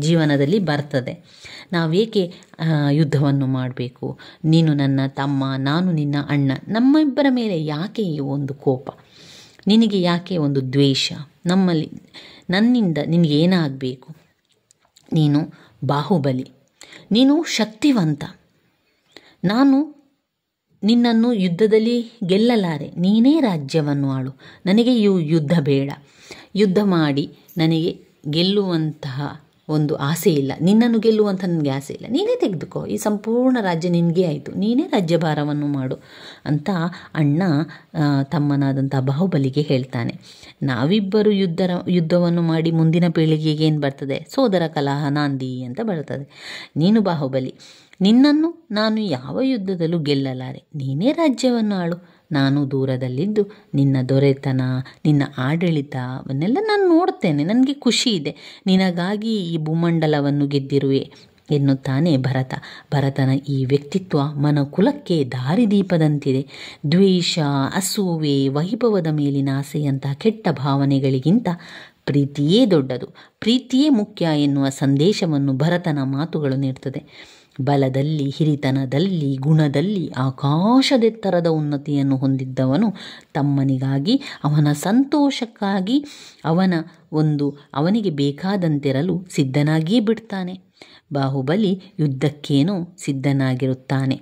ಜೀವನದಲ್ಲಿ ಬರ್ತದೆ. ನಾವೇಕೆ ಯುದ್ಧವನ್ನು ಮಾಡಬೇಕು? ನೀನು ನನ್ನ ತಮ್ಮ, ನಾನು ನಿನ್ನ ಅಣ್ಣ, ನಮ್ಮಿಬ್ಬರ ಮೇಲೆ ಯಾಕೆ ಈ ಒಂದು ಕೋಪ? ನಿನಗೆ ಯಾಕೆ ಒಂದು ದ್ವೇಷ? ನನ್ನಿಂದ ನಿನಗೇನಾಗಬೇಕು? ನೀನು ಬಾಹುಬಲಿ, ನೀನು ಶಕ್ತಿವಂತ, ನಾನು ನಿನ್ನನ್ನು ಯುದ್ಧದಲ್ಲಿ ಗೆಲ್ಲಲಾರೆ, ನೀನೇ ರಾಜ್ಯವನ್ನು ಆಳು, ನನಗೆ ಯುದ್ಧ ಬೇಡ, ಯುದ್ಧ ಮಾಡಿ ನನಗೆ ಗೆಲ್ಲುವಂತಹ ಒಂದು ಆಸೆ ಇಲ್ಲ, ನಿನ್ನನ್ನು ಗೆಲ್ಲುವಂಥ ನನಗೆ ಆಸೆ ಇಲ್ಲ, ನೀನೇ ತೆಗೆದುಕೋ, ಈ ಸಂಪೂರ್ಣ ರಾಜ್ಯ ನಿನಗೇ ಆಯಿತು, ನೀನೇ ರಾಜ್ಯಭಾರವನ್ನು ಮಾಡು ಅಂತ ಅಣ್ಣ ತಮ್ಮನಾದಂಥ ಬಾಹುಬಲಿಗೆ ಹೇಳ್ತಾನೆ. ನಾವಿಬ್ಬರು ಯುದ್ಧವನ್ನು ಮಾಡಿ ಮುಂದಿನ ಪೀಳಿಗೆಗೆ ಏನು ಬರ್ತದೆ? ಸೋದರ ಕಲಹ ನಾಂದಿ ಅಂತ ಬರ್ತದೆ. ನೀನು ಬಾಹುಬಲಿ, ನಿನ್ನನ್ನು ನಾನು ಯಾವ ಯುದ್ಧದಲ್ಲೂ ಗೆಲ್ಲಲಾರೆ, ನೀನೇ ರಾಜ್ಯವನ್ನು ಆಳು, ನಾನು ದೂರದಲ್ಲಿದ್ದು ನಿನ್ನ ದೊರೆತನ, ನಿನ್ನ ಆಡಳಿತವನ್ನೆಲ್ಲ ನಾನು ನೋಡ್ತೇನೆ, ನನಗೆ ಖುಷಿ ಇದೆ, ನಿನಗಾಗಿ ಈ ಭೂಮಂಡಲವನ್ನು ಗೆದ್ದಿರುವೆ ಎನ್ನುತ್ತಾನೆ ಭರತ. ಭರತನ ಈ ವ್ಯಕ್ತಿತ್ವ ಮನಕುಲಕ್ಕೆ ದಾರಿದೀಪದಂತಿದೆ. ದ್ವೇಷ, ಅಸೂಯೆ, ವೈಭವದ ಮೇಲಿನ ಆಸೆಯಂತಹ ಕೆಟ್ಟ ಭಾವನೆಗಳಿಗಿಂತ ಪ್ರೀತಿಯೇ ದೊಡ್ಡದು, ಪ್ರೀತಿಯೇ ಮುಖ್ಯ ಎನ್ನುವ ಸಂದೇಶವನ್ನು ಭರತನ ಮಾತುಗಳು ನೀಡ್ತದೆ. ಬಲದಲ್ಲಿ, ಹಿರಿತನದಲ್ಲಿ, ಗುಣದಲ್ಲಿ ಆಕಾಶದೆತ್ತರದ ಉನ್ನತಿಯನ್ನು ಹೊಂದಿದ್ದವನು ತಮ್ಮನಿಗಾಗಿ, ಅವನ ಸಂತೋಷಕ್ಕಾಗಿ, ಅವನಿಗೆ ಬೇಕಾದಂತಿರಲು ಸಿದ್ಧನಾಗಿಯೇ ಬಿಡ್ತಾನೆ. ಬಾಹುಬಲಿ ಯುದ್ಧಕ್ಕೇನೋ ಸಿದ್ಧನಾಗಿರುತ್ತಾನೆ,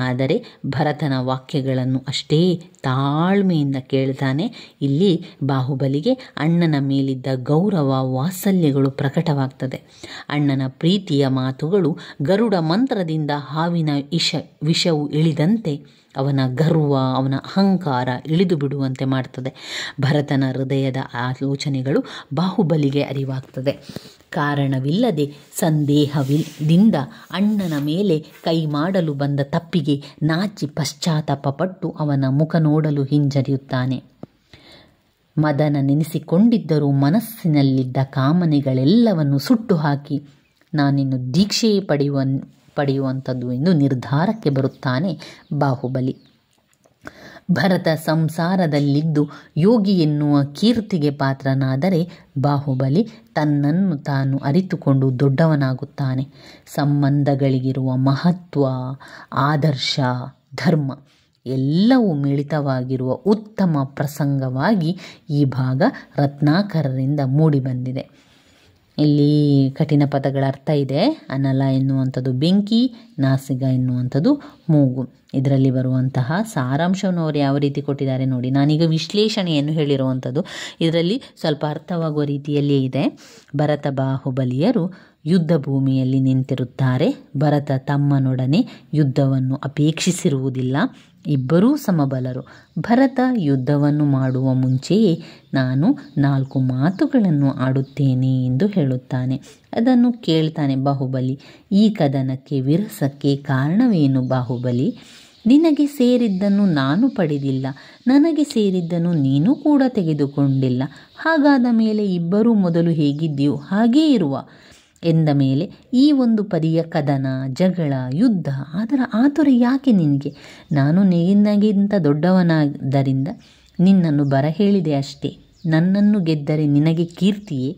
ಆದರೆ ಭರತನ ವಾಕ್ಯಗಳನ್ನು ಅಷ್ಟೇ ತಾಳ್ಮೆಯಿಂದ ಕೇಳ್ತಾನೆ. ಇಲ್ಲಿ ಬಾಹುಬಲಿಗೆ ಅಣ್ಣನ ಮೇಲಿದ್ದ ಗೌರವ, ವಾತ್ಸಲ್ಯಗಳು ಪ್ರಕಟವಾಗ್ತದೆ. ಅಣ್ಣನ ಪ್ರೀತಿಯ ಮಾತುಗಳು ಗರುಡ ಮಂತ್ರದಿಂದ ಹಾವಿನ ವಿಷವು ಇಳಿದಂತೆ ಅವನ ಗರ್ವ, ಅವನ ಅಹಂಕಾರ ಇಳಿದು ಬಿಡುವಂತೆ ಮಾಡ್ತದೆ. ಭರತನ ಹೃದಯದ ಆಲೋಚನೆಗಳು ಬಾಹುಬಲಿಗೆ ಅರಿವಾಗ್ತದೆ. ಕಾರಣವಿಲ್ಲದೆ ಸಂದೇಹದಿಂದ ಅಣ್ಣನ ಮೇಲೆ ಕೈ ಮಾಡಲು ಬಂದ ತಪ್ಪಿಗೆ ನಾಚಿ ಪಶ್ಚಾತ್ತಾಪಪಟ್ಟು ಅವನ ಮುಖ ನೋಡಲು ಹಿಂಜರಿಯುತ್ತಾನೆ. ಮದನ ನೆನೆಸಿಕೊಂಡಿದ್ದರೂ ಮನಸ್ಸಿನಲ್ಲಿದ್ದ ಕಾಮನೆಗಳೆಲ್ಲವನ್ನು ಸುಟ್ಟು ಹಾಕಿ ನಾನಿನ್ನು ದೀಕ್ಷೆ ಪಡೆಯುವಂಥದ್ದು ಎಂದು ನಿರ್ಧಾರಕ್ಕೆ ಬರುತ್ತಾನೆ ಬಾಹುಬಲಿ. ಭರತ ಸಂಸಾರದಲ್ಲಿದ್ದು ಯೋಗಿ ಎನ್ನುವ ಕೀರ್ತಿಗೆ ಪಾತ್ರನಾದರೆ ಬಾಹುಬಲಿ ತನ್ನನ್ನು ತಾನು ಅರಿತುಕೊಂಡು ದೊಡ್ಡವನಾಗುತ್ತಾನೆ. ಸಂಬಂಧಗಳಿಗಿರುವ ಮಹತ್ವ, ಆದರ್ಶ, ಧರ್ಮ ಎಲ್ಲವೂ ಮಿಳಿತವಾಗಿರುವ ಉತ್ತಮ ಪ್ರಸಂಗವಾಗಿ ಈ ಭಾಗ ರತ್ನಾಕರರಿಂದ ಮೂಡಿಬಂದಿದೆ. ಇಲ್ಲಿ ಕಠಿಣ ಪದಗಳ ಅರ್ಥ ಇದೆ. ಅನಲ ಎನ್ನುವಂಥದ್ದು ಬೆಂಕಿ, ನಾಸಿಗ ಎನ್ನುವಂಥದ್ದು ಮೂಗು. ಇದರಲ್ಲಿ ಬರುವಂತಹ ಸಾರಾಂಶವನ್ನು ಅವರು ಯಾವ ರೀತಿ ಕೊಟ್ಟಿದ್ದಾರೆ ನೋಡಿ. ನಾನೀಗ ವಿಶ್ಲೇಷಣೆಯನ್ನು ಹೇಳಿರುವಂಥದ್ದು ಇದರಲ್ಲಿ ಸ್ವಲ್ಪ ಅರ್ಥವಾಗುವ ರೀತಿಯಲ್ಲೇ ಇದೆ. ಭರತ ಬಾಹುಬಲಿಯರು ಯುದ್ಧ ಭೂಮಿಯಲ್ಲಿ ನಿಂತಿರುತ್ತಾರೆ. ಭರತ ತಮ್ಮನೊಡನೆ ಯುದ್ಧವನ್ನು ಅಪೇಕ್ಷಿಸಿರುವುದಿಲ್ಲ. ಇಬ್ಬರೂ ಸಮಬಲರು. ಭರತ ಯುದ್ಧವನ್ನು ಮಾಡುವ ಮುಂಚೆಯೇ ನಾನು 4 ಮಾತುಗಳನ್ನು ಆಡುತ್ತೇನೆ ಎಂದು ಹೇಳುತ್ತಾನೆ. ಅದನ್ನು ಕೇಳ್ತಾನೆ ಬಾಹುಬಲಿ. ಈ ಕದನಕ್ಕೆ, ವಿರಸಕ್ಕೆ ಕಾರಣವೇನು ಬಾಹುಬಲಿ? ನಿನಗೆ ಸೇರಿದ್ದನ್ನು ನಾನು ಪಡೆದಿಲ್ಲ, ನನಗೆ ಸೇರಿದ್ದನ್ನು ನೀನು ಕೂಡ ತೆಗೆದುಕೊಂಡಿಲ್ಲ. ಹಾಗಾದ ಮೇಲೆ ಇಬ್ಬರೂ ಮೊದಲು ಹೇಗಿದ್ದೀಯೋ ಹಾಗೇ ಇರುವ ಎಂದ ಮೇಲೆ ಈ ಒಂದು ಪರಿಯ ಕದನ, ಜಗಳ, ಯುದ್ಧ ಅದರ ಆತುರ ಯಾಕೆ ನಿನಗೆ? ನಾನು ನಿನಗಿಂತ ದೊಡ್ಡವನಾದ್ದರಿಂದ ನಿನ್ನನ್ನು ಬರ ಹೇಳಿದೆ ಅಷ್ಟೇ. ನನ್ನನ್ನು ಗೆದ್ದರೆ ನಿನಗೆ ಕೀರ್ತಿಯೇ,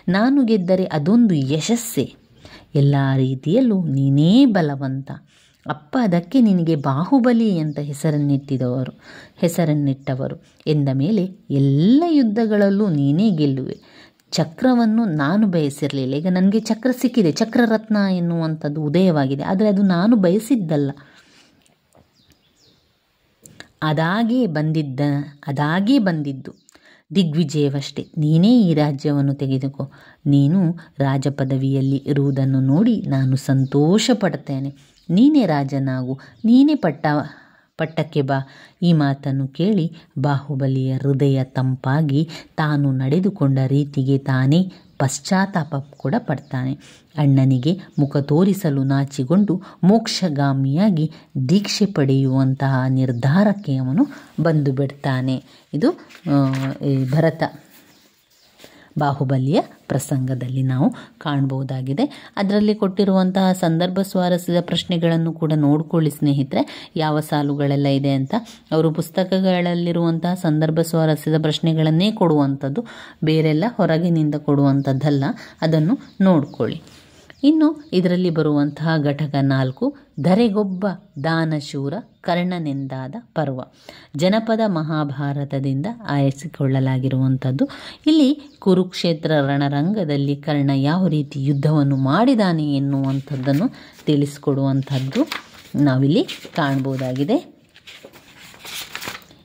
ನಾನು ಗೆದ್ದರೆ ಅದೊಂದು ಯಶಸ್ಸೇ. ಎಲ್ಲ ರೀತಿಯಲ್ಲೂ ನೀನೇ ಬಲವಂತ. ಅಪ್ಪ ಅದಕ್ಕೆ ನಿನಗೆ ಬಾಹುಬಲಿ ಅಂತ ಹೆಸರನ್ನಿಟ್ಟವರು ಎಂದ ಮೇಲೆ ಎಲ್ಲ ಯುದ್ಧಗಳಲ್ಲೂ ನೀನೇ ಗೆಲ್ಲುವೆ. ಚಕ್ರವನ್ನು ನಾನು ಬಯಸಿರಲಿಲ್ಲ. ಈಗ ನನಗೆ ಚಕ್ರ ಸಿಕ್ಕಿದೆ, ಚಕ್ರರತ್ನ ಎನ್ನುವಂಥದ್ದು ಉದಯವಾಗಿದೆ. ಆದರೆ ಅದು ನಾನು ಬಯಸಿದ್ದಲ್ಲ, ಅದಾಗೇ ಬಂದಿದ್ದು ದಿಗ್ವಿಜಯವಷ್ಟೇ. ನೀನೇ ಈ ರಾಜ್ಯವನ್ನು ತೆಗೆದುಕೋ. ನೀನು ರಾಜ ಪದವಿಯಲ್ಲಿ ಇರುವುದನ್ನು ನೋಡಿ ನಾನು ಸಂತೋಷ ಪಡ್ತೇನೆ. ನೀನೇ ರಾಜನಾಗು, ನೀನೇ ಪಟ್ಟಕ್ಕೆ ಬಾ. ಈ ಮಾತನ್ನು ಕೇಳಿ ಬಾಹುಬಲಿಯ ಹೃದಯ ತಂಪಾಗಿ ತಾನು ನಡೆದುಕೊಂಡ ರೀತಿಗೆ ತಾನೇ ಪಶ್ಚಾತ್ತಾಪ ಕೂಡ ಪಡ್ತಾನೆ. ಅಣ್ಣನಿಗೆ ಮುಖ ತೋರಿಸಲು ನಾಚಿಕೊಂಡು ಮೋಕ್ಷಗಾಮಿಯಾಗಿ ದೀಕ್ಷೆ ಪಡೆಯುವಂತಹ ನಿರ್ಧಾರಕ್ಕೆ ಅವನು ಬಂದು ಬಿಡ್ತಾನೆ. ಇದು ಭರತ ಬಾಹುಬಲಿಯ ಪ್ರಸಂಗದಲ್ಲಿ ನಾವು ಕಾಣಬಹುದಾಗಿದೆ. ಅದರಲ್ಲಿ ಕೊಟ್ಟಿರುವಂತಹ ಸಂದರ್ಭ ಸ್ವಾರಸ್ಯದ ಪ್ರಶ್ನೆಗಳನ್ನು ಕೂಡ ನೋಡ್ಕೊಳ್ಳಿ ಸ್ನೇಹಿತರೆ, ಯಾವ ಸಾಲುಗಳೆಲ್ಲ ಇದೆ ಅಂತ. ಅವರು ಪುಸ್ತಕಗಳಲ್ಲಿರುವಂತಹ ಸಂದರ್ಭ ಸ್ವಾರಸ್ಯದ ಪ್ರಶ್ನೆಗಳನ್ನೇ ಕೊಡುವಂಥದ್ದು, ಬೇರೆಲ್ಲ ಹೊರಗಿನಿಂದ ಕೊಡುವಂಥದ್ದಲ್ಲ. ಅದನ್ನು ನೋಡ್ಕೊಳ್ಳಿ. ಇನ್ನು ಇದರಲ್ಲಿ ಬರುವಂತಹ ಘಟಕ 4 ಧರೆಗೊಬ್ಬ ದಾನಶೂರ ಕರ್ಣನೆಂದಾದ ಪರ್ವ, ಜನಪದ ಮಹಾಭಾರತದಿಂದ ಆರಿಸಿಕೊಳ್ಳಲಾಗಿರುವಂಥದ್ದು. ಇಲ್ಲಿ ಕುರುಕ್ಷೇತ್ರ ರಣರಂಗದಲ್ಲಿ ಕರ್ಣ ಯಾವ ರೀತಿ ಯುದ್ಧವನ್ನು ಮಾಡಿದಾನೆ ಎನ್ನುವಂಥದ್ದನ್ನು ತಿಳಿಸಿಕೊಡುವಂಥದ್ದು ನಾವಿಲ್ಲಿ ಕಾಣ್ಬೋದಾಗಿದೆ.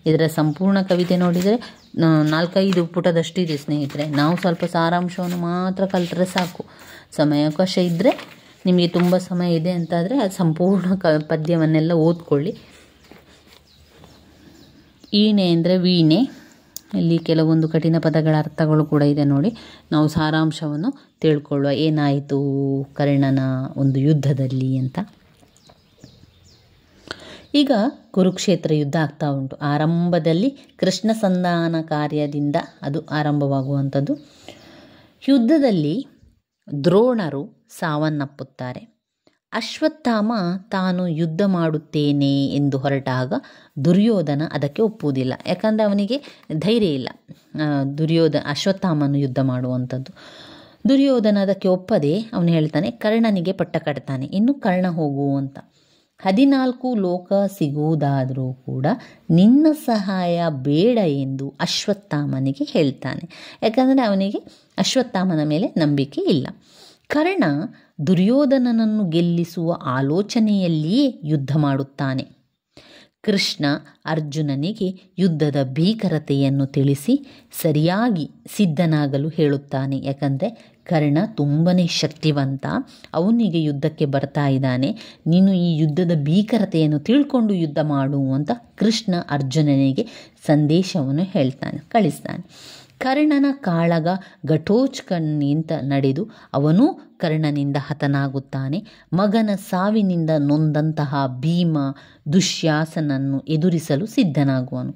ಇದರ ಸಂಪೂರ್ಣ ಕವಿತೆ ನೋಡಿದರೆ 4-5 ಪುಟದಷ್ಟಿದೆ ಸ್ನೇಹಿತರೆ. ನಾವು ಸ್ವಲ್ಪ ಸಾರಾಂಶವನ್ನು ಮಾತ್ರ ಕಲಿತರೆ ಸಾಕು. ಸಮಯಾವಕಾಶ ಇದ್ದರೆ, ನಿಮಗೆ ತುಂಬ ಸಮಯ ಇದೆ ಅಂತಾದರೆ ಅದು ಸಂಪೂರ್ಣ ಪದ್ಯವನ್ನೆಲ್ಲ ಓದ್ಕೊಳ್ಳಿ. ಈಣೆ ಅಂದರೆ ವೀಣೆ, ಇಲ್ಲಿ ಕೆಲವೊಂದು ಕಠಿಣ ಪದಗಳ ಅರ್ಥಗಳು ಕೂಡ ಇದೆ ನೋಡಿ. ನಾವು ಸಾರಾಂಶವನ್ನು ತಿಳ್ಕೊಳ್ಳುವ, ಏನಾಯಿತು ಕರ್ಣನ ಒಂದು ಯುದ್ಧದಲ್ಲಿ ಅಂತ. ಈಗ ಕುರುಕ್ಷೇತ್ರ ಯುದ್ಧ ಆಗ್ತಾ ಉಂಟು. ಆರಂಭದಲ್ಲಿ ಕೃಷ್ಣ ಸಂಧಾನ ಕಾರ್ಯದಿಂದ ಅದು ಆರಂಭವಾಗುವಂಥದ್ದು. ಯುದ್ಧದಲ್ಲಿ ದ್ರೋಣರು ಸಾವನ್ನಪ್ಪುತ್ತಾರೆ. ಅಶ್ವತ್ಥಾಮ ತಾನು ಯುದ್ಧ ಮಾಡುತ್ತೇನೆ ಎಂದು ಹೊರಟಾಗ ದುರ್ಯೋಧನ ಅದಕ್ಕೆ ಒಪ್ಪುವುದಿಲ್ಲ. ಯಾಕಂದರೆ ಅವನಿಗೆ ಧೈರ್ಯ ಇಲ್ಲ ಅಶ್ವತ್ಥಾಮನು ಯುದ್ಧ ಮಾಡುವಂಥದ್ದು. ದುರ್ಯೋಧನ ಅದಕ್ಕೆ ಒಪ್ಪದೆ ಅವನು ಹೇಳ್ತಾನೆ, ಕರ್ಣನಿಗೆ ಪಟ್ಟ ಕಟ್ತಾನೆ, ಇನ್ನು ಕರ್ಣ ಹೋಗು ಅಂತ. 14 ಲೋಕ ಸಿಗುವುದಾದರೂ ಕೂಡ ನಿನ್ನ ಸಹಾಯ ಬೇಡ ಎಂದು ಅಶ್ವತ್ಥಾಮನಿಗೆ ಹೇಳ್ತಾನೆ. ಯಾಕಂದರೆ ಅವನಿಗೆ ಅಶ್ವತ್ಥಾಮನ ಮೇಲೆ ನಂಬಿಕೆ ಇಲ್ಲ. ಕರ್ಣ ದುರ್ಯೋಧನನನ್ನು ಗೆಲ್ಲಿಸುವ ಆಲೋಚನೆಯಲ್ಲಿಯೇ ಯುದ್ಧ ಮಾಡುತ್ತಾನೆ. ಕೃಷ್ಣ ಅರ್ಜುನನಿಗೆ ಯುದ್ಧದ ಭೀಕರತೆಯನ್ನು ತಿಳಿಸಿ ಸರಿಯಾಗಿ ಸಿದ್ಧನಾಗಲು ಹೇಳುತ್ತಾನೆ. ಯಾಕಂದರೆ ಕರ್ಣ ತುಂಬನೇ ಶಕ್ತಿವಂತ, ಅವನಿಗೆ ಯುದ್ಧಕ್ಕೆ ಬರ್ತಾ ಇದ್ದಾನೆ, ನೀನು ಈ ಯುದ್ಧದ ಭೀಕರತೆಯನ್ನು ತಿಳ್ಕೊಂಡು ಯುದ್ಧ ಮಾಡು ಅಂತ ಕೃಷ್ಣ ಅರ್ಜುನನಿಗೆ ಸಂದೇಶವನ್ನು ಕಳಿಸ್ತಾನೆ. ಕರ್ಣನ ಕಾಳಗ ಘಟೋತ್ಕಚನಿಂದ ನಡೆದು ಅವನೂ ಕರ್ಣನಿಂದ ಹತನಾಗುತ್ತಾನೆ. ಮಗನ ಸಾವಿನಿಂದ ನೊಂದಂತಹ ಭೀಮ ದುಶ್ಯಾಸನನ್ನು ಎದುರಿಸಲು ಸಿದ್ಧನಾಗುವನು.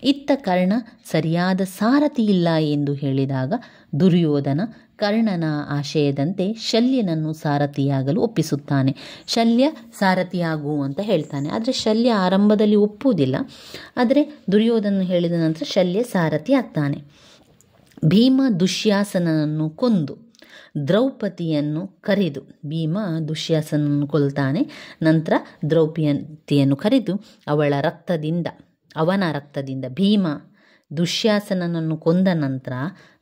ಇತ್ತ ಕರ್ಣ ಸರಿಯಾದ ಸಾರಥಿ ಇಲ್ಲ ಎಂದು ಹೇಳಿದಾಗ ದುರ್ಯೋಧನ ಕರ್ಣನ ಆಶಯದಂತೆ ಶಲ್ಯನನ್ನು ಸಾರಥಿಯಾಗಲು ಒಪ್ಪಿಸುತ್ತಾನೆ. ಶಲ್ಯ ಸಾರಥಿಯಾಗು ಅಂತ ಹೇಳ್ತಾನೆ. ಆದರೆ ಶಲ್ಯ ಆರಂಭದಲ್ಲಿ ಒಪ್ಪುವುದಿಲ್ಲ. ಆದರೆ ದುರ್ಯೋಧನ ಹೇಳಿದ ನಂತರ ಶಲ್ಯ ಸಾರಥಿ ಆಗ್ತಾನೆ. ಭೀಮ ದುಶ್ಯಾಸನನ್ನು ಕೊಂದು ದ್ರೌಪದಿಯನ್ನು ಕರೆದು, ಭೀಮ ದುಶ್ಯಾಸನನ್ನು ಕೊಲ್ತಾನೆ. ನಂತರ ದ್ರೌಪದಿಯನ್ನು ಕರೆದು ಅವನ ರಕ್ತದಿಂದ ಭೀಮ ದುಶ್ಯಾಸನನನ್ನು ಕೊಂದ ನಂತರ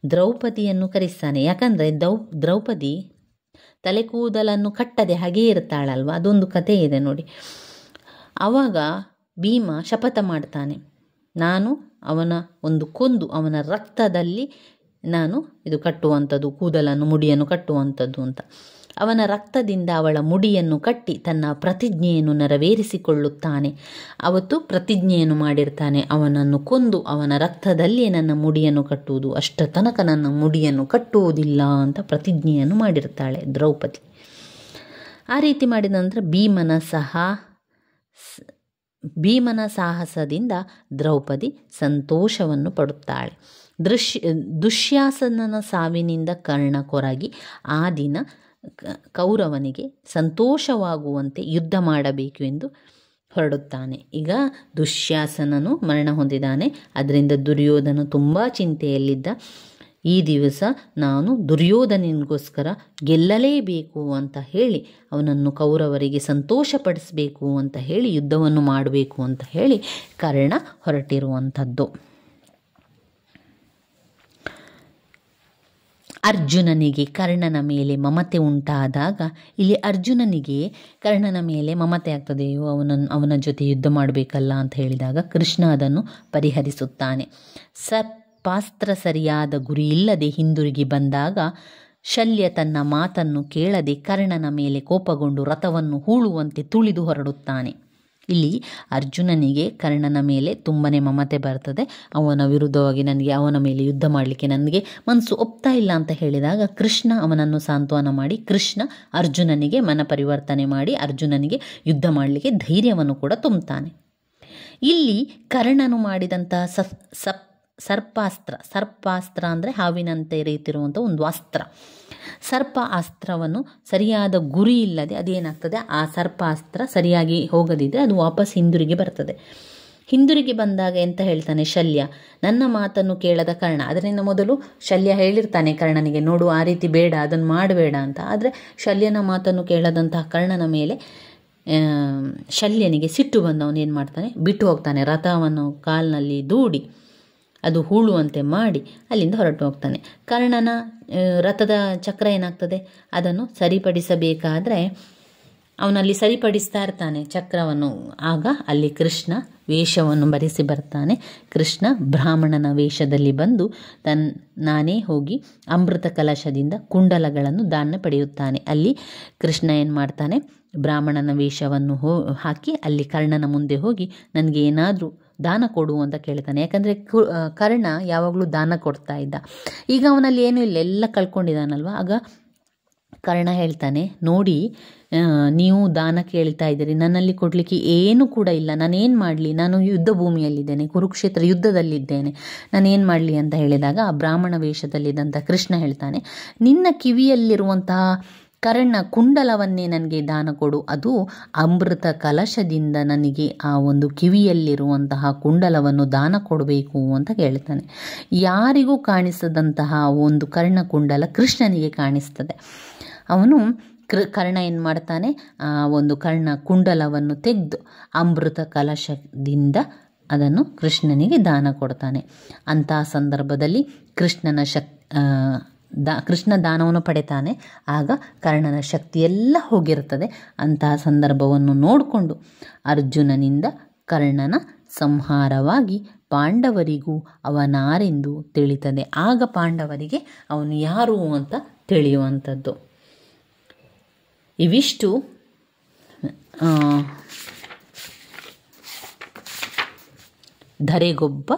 ದ್ರೌಪದಿಯನ್ನು ಕರೆಸ್ತಾನೆ. ಯಾಕಂದರೆ ದ್ರೌಪದಿ ತಲೆ ಕೂದಲನ್ನು ಕಟ್ಟದೆ ಹಾಗೇ ಇರ್ತಾಳಲ್ವ, ಅದೊಂದು ಕಥೆ ಇದೆ ನೋಡಿ. ಆವಾಗ ಭೀಮ ಶಪಥ ಮಾಡ್ತಾನೆ, ನಾನು ಕೊಂದು ಅವನ ರಕ್ತದಲ್ಲಿ ನಾನು ಇದು ಕಟ್ಟುವಂಥದ್ದು, ಕೂದಲನ್ನು ಮುಡಿಯನ್ನು ಕಟ್ಟುವಂಥದ್ದು ಅಂತ. ಅವನ ರಕ್ತದಿಂದ ಅವಳ ಮುಡಿಯನ್ನು ಕಟ್ಟಿ ತನ್ನ ಪ್ರತಿಜ್ಞೆಯನ್ನು ನೆರವೇರಿಸಿಕೊಳ್ಳುತ್ತಾನೆ. ಅವತ್ತು ಪ್ರತಿಜ್ಞೆಯನ್ನು ಮಾಡಿರ್ತಾನೆ, ಅವನನ್ನು ಕೊಂದು ಅವನ ರಕ್ತದಲ್ಲಿಯೇ ನನ್ನ ಮುಡಿಯನ್ನು ಕಟ್ಟುವುದು, ಅಷ್ಟ ತನಕ ನನ್ನ ಮುಡಿಯನ್ನು ಕಟ್ಟುವುದಿಲ್ಲ ಅಂತ ಪ್ರತಿಜ್ಞೆಯನ್ನು ಮಾಡಿರ್ತಾಳೆ ದ್ರೌಪದಿ. ಆ ರೀತಿ ಮಾಡಿದ ನಂತರ ಭೀಮನ ಸಾಹಸದಿಂದ ದ್ರೌಪದಿ ಸಂತೋಷವನ್ನು ಪಡುತ್ತಾಳೆ. ದುಶ್ಯಾಸನನ ಸಾವಿನಿಂದ ಕರ್ಣ ಕೊರಗಿ ಆ ದಿನ ಕೌರವನಿಗೆ ಸಂತೋಷವಾಗುವಂತೆ ಯುದ್ಧ ಮಾಡಬೇಕು ಎಂದು ಹೊರಡುತ್ತಾನೆ. ಈಗ ದುಶ್ಯಾಸನನು ಮರಣ ಹೊಂದಿದ್ದಾನೆ. ಅದರಿಂದ ದುರ್ಯೋಧನ ತುಂಬ ಚಿಂತೆಯಲ್ಲಿದ್ದ. ಈ ದಿವಸ ನಾನು ದುರ್ಯೋಧನಿಗೋಸ್ಕರ ಗೆಲ್ಲಲೇಬೇಕು ಅಂತ ಹೇಳಿ ಅವನನ್ನು ಕೌರವರಿಗೆ ಸಂತೋಷಪಡಿಸಬೇಕು ಅಂತ ಹೇಳಿ ಯುದ್ಧವನ್ನು ಮಾಡಬೇಕು ಅಂತ ಹೇಳಿ ಕರ್ಣ ಹೊರಟಿರುವಂಥದ್ದು. ಅರ್ಜುನನಿಗೆ ಕರ್ಣನ ಮೇಲೆ ಮಮತೆ ಉಂಟಾದಾಗ ಇಲ್ಲಿ ಅರ್ಜುನನಿಗೆ ಕರ್ಣನ ಮೇಲೆ ಮಮತೆ ಆಗ್ತದೆಯೋ, ಅವನ ಜೊತೆ ಯುದ್ಧ ಮಾಡಬೇಕಲ್ಲ ಅಂತ ಹೇಳಿದಾಗ ಕೃಷ್ಣ ಅದನ್ನು ಪರಿಹರಿಸುತ್ತಾನೆ. ಸರ್ಪಾಸ್ತ್ರ ಸರಿಯಾದ ಗುರಿ ಇಲ್ಲದೆ ಹಿಂದಿರುಗಿ ಬಂದಾಗ ಶಲ್ಯ ತನ್ನ ಮಾತನ್ನು ಕೇಳದೆ ಕರ್ಣನ ಮೇಲೆ ಕೋಪಗೊಂಡು ರಥವನ್ನು ಹೂಳುವಂತೆ ತುಳಿದು ಹೊರಡುತ್ತಾನೆ. ಇಲ್ಲಿ ಅರ್ಜುನನಿಗೆ ಕರ್ಣನ ಮೇಲೆ ತುಂಬನೇ ಮಮತೆ ಬರ್ತದೆ. ಅವನ ವಿರುದ್ಧವಾಗಿ ಅವನ ಮೇಲೆ ಯುದ್ಧ ಮಾಡಲಿಕ್ಕೆ ನನಗೆ ಮನಸ್ಸು ಒಪ್ತಾ ಇಲ್ಲ ಅಂತ ಹೇಳಿದಾಗ ಕೃಷ್ಣ ಅವನನ್ನು ಸಾಂತ್ವನ ಮಾಡಿ ಕೃಷ್ಣ ಅರ್ಜುನನಿಗೆ ಮನ ಪರಿವರ್ತನೆ ಮಾಡಿ ಅರ್ಜುನನಿಗೆ ಯುದ್ಧ ಮಾಡಲಿಕ್ಕೆ ಧೈರ್ಯವನ್ನು ಕೂಡ ತುಂಬುತ್ತಾನೆ. ಇಲ್ಲಿ ಕರ್ಣನು ಮಾಡಿದಂತಹ ಸರ್ಪಾಸ್ತ್ರ ಅಂದರೆ ಹಾವಿನಂತೆ ರೀತಿರುವಂಥ ಒಂದು ಅಸ್ತ್ರ. ಸರ್ಪ ಅಸ್ತ್ರವನ್ನು ಸರಿಯಾದ ಗುರಿ ಇಲ್ಲದೆ ಅದೇನಾಗ್ತದೆ, ಆ ಸರ್ಪಾಸ್ತ್ರ ಸರಿಯಾಗಿ ಹೋಗದಿದ್ದರೆ ಅದು ವಾಪಸ್ ಹಿಂದಿರುಗಿ ಬರ್ತದೆ. ಹಿಂದಿರುಗಿ ಬಂದಾಗ ಎಂತ ಹೇಳ್ತಾನೆ ಶಲ್ಯ, ನನ್ನ ಮಾತನ್ನು ಕೇಳದ ಕರ್ಣ. ಅದರಿಂದ ಮೊದಲು ಶಲ್ಯ ಹೇಳಿರ್ತಾನೆ ಕರ್ಣನಿಗೆ, ನೋಡು ಆ ರೀತಿ ಬೇಡ, ಅದನ್ನು ಮಾಡಬೇಡ ಅಂತ. ಆದರೆ ಶಲ್ಯನ ಮಾತನ್ನು ಕೇಳದಂತಹ ಕರ್ಣನ ಮೇಲೆ ಶಲ್ಯನಿಗೆ ಸಿಟ್ಟು ಬಂದವನು ಏನು ಮಾಡ್ತಾನೆ, ಬಿಟ್ಟು ಹೋಗ್ತಾನೆ. ರಥವನ್ನು ಕಾಲಿನಲ್ಲಿ ದೂಡಿ ಅದು ಹೂಳುವಂತೆ ಮಾಡಿ ಅಲ್ಲಿಂದ ಹೊರಟು ಹೋಗ್ತಾನೆ. ಕರ್ಣನ ರಥದ ಚಕ್ರ ಏನಾಗ್ತದೆ, ಅದನ್ನು ಸರಿಪಡಿಸಬೇಕಾದ್ರೆ ಅವನಲ್ಲಿ ಸರಿಪಡಿಸ್ತಾ ಇರ್ತಾನೆ ಚಕ್ರವನ್ನು. ಆಗ ಅಲ್ಲಿ ಕೃಷ್ಣ ವೇಷವನ್ನು ಧರಿಸಿ ಬರ್ತಾನೆ. ಕೃಷ್ಣ ಬ್ರಾಹ್ಮಣನ ವೇಷದಲ್ಲಿ ಬಂದು ನಾನೇ ಹೋಗಿ ಅಮೃತ ಕಲಶದಿಂದ ಕುಂಡಲಗಳನ್ನು ದಾನ ಪಡೆಯುತ್ತಾನೆ. ಅಲ್ಲಿ ಕೃಷ್ಣ ಏನು ಮಾಡ್ತಾನೆ, ಬ್ರಾಹ್ಮಣನ ವೇಷವನ್ನು ಹಾಕಿ ಅಲ್ಲಿ ಕರ್ಣನ ಮುಂದೆ ಹೋಗಿ ನನಗೆ ಏನಾದರೂ ದಾನ ಕೊಡು ಅಂತ ಕೇಳ್ತಾನೆ. ಯಾಕಂದರೆ ಕರ್ಣ ಯಾವಾಗಲೂ ದಾನ ಕೊಡ್ತಾ ಇದ್ದ. ಈಗ ಅವನಲ್ಲಿ ಏನೂ ಇಲ್ಲ, ಎಲ್ಲ ಕಳ್ಕೊಂಡಿದ್ದಾನಲ್ವ. ಆಗ ಕರ್ಣ ಹೇಳ್ತಾನೆ, ನೋಡಿ ನೀವು ದಾನ ಕೇಳ್ತಾ ಇದ್ದೀರಿ, ನನ್ನಲ್ಲಿ ಕೊಡಲಿಕ್ಕೆ ಏನೂ ಕೂಡ ಇಲ್ಲ, ನಾನೇನು ಮಾಡಲಿ, ನಾನು ಯುದ್ಧ ಭೂಮಿಯಲ್ಲಿದ್ದೇನೆ, ಕುರುಕ್ಷೇತ್ರ ಯುದ್ಧದಲ್ಲಿದ್ದೇನೆ, ನಾನೇನು ಮಾಡಲಿ ಅಂತ ಹೇಳಿದಾಗ ಆ ಬ್ರಾಹ್ಮಣ ವೇಷದಲ್ಲಿದ್ದಂಥ ಕೃಷ್ಣ ಹೇಳ್ತಾನೆ, ನಿನ್ನ ಕಿವಿಯಲ್ಲಿರುವಂತಹ ಕರ್ಣ ಕುಂಡಲವನ್ನೇ ನನಗೆ ದಾನ ಕೊಡು, ಅದು ಅಮೃತ ಕಲಶದಿಂದ ನನಗೆ ಆ ಒಂದು ಕಿವಿಯಲ್ಲಿರುವಂತಹ ಕುಂಡಲವನ್ನು ದಾನ ಕೊಡಬೇಕು ಅಂತ ಕೇಳ್ತಾನೆ. ಯಾರಿಗೂ ಕಾಣಿಸದಂತಹ ಒಂದು ಕರ್ಣ ಕುಂಡಲ ಕೃಷ್ಣನಿಗೆ ಕಾಣಿಸ್ತದೆ. ಅವನು ಕರ್ಣ ಏನು ಮಾಡ್ತಾನೆ, ಆ ಒಂದು ಕರ್ಣ ಕುಂಡಲವನ್ನು ತೆಗೆದು ಅಮೃತ ಕಲಶದಿಂದ ಅದನ್ನು ಕೃಷ್ಣನಿಗೆ ದಾನ ಕೊಡ್ತಾನೆ. ಅಂತಹ ಸಂದರ್ಭದಲ್ಲಿ ಕೃಷ್ಣ ದಾನವನ್ನು ಪಡೆತಾನೆ. ಆಗ ಕರ್ಣನ ಶಕ್ತಿಯೆಲ್ಲ ಹೋಗಿರ್ತದೆ. ಅಂತಹ ಸಂದರ್ಭವನ್ನು ನೋಡಿಕೊಂಡು ಅರ್ಜುನನಿಂದ ಕರ್ಣನ ಸಂಹಾರವಾಗಿ ಪಾಂಡವರಿಗೂ ಅವನಾರೆಂದು ತಿಳಿತದೆ. ಆಗ ಪಾಂಡವರಿಗೆ ಅವನು ಯಾರು ಅಂತ ತಿಳಿಯುವಂಥದ್ದು. ಇವಿಷ್ಟು ಧರೆಗೊಬ್ಬ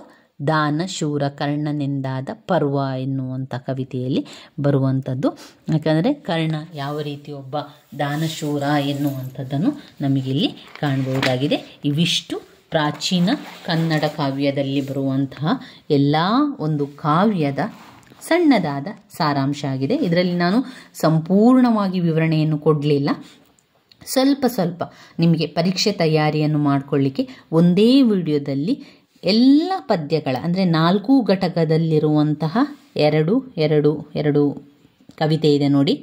ದಾನಶೂರ ಕರ್ಣನೆಂದಾದ ಪರ್ವ ಎನ್ನುವಂಥ ಕವಿತೆಯಲ್ಲಿ ಬರುವಂಥದ್ದು. ಯಾಕಂದರೆ ಕರ್ಣ ಯಾವ ರೀತಿ ಒಬ್ಬ ದಾನಶೂರ ಎನ್ನುವಂಥದ್ದನ್ನು ನಮಗಿಲ್ಲಿ ಕಾಣಬಹುದಾಗಿದೆ. ಇವಿಷ್ಟು ಪ್ರಾಚೀನ ಕನ್ನಡ ಕಾವ್ಯದಲ್ಲಿ ಬರುವಂತಹ ಎಲ್ಲ ಒಂದು ಕಾವ್ಯದ ಸಣ್ಣದಾದ ಸಾರಾಂಶ ಆಗಿದೆ. ಇದರಲ್ಲಿ ನಾನು ಸಂಪೂರ್ಣವಾಗಿ ವಿವರಣೆಯನ್ನು ಕೊಡಲಿಲ್ಲ. ಸ್ವಲ್ಪ ನಿಮಗೆ ಪರೀಕ್ಷೆ ತಯಾರಿಯನ್ನು ಮಾಡಿಕೊಳ್ಳಿಕ್ಕೆ ಒಂದೇ ವಿಡಿಯೋದಲ್ಲಿ ಎಲ್ಲ ಪದ್ಯಗಳ ಅಂದರೆ 4 ಘಟಕದಲ್ಲಿರುವಂತಹ ಎರಡು ಕವಿತೆ ಇದೆ ನೋಡಿ,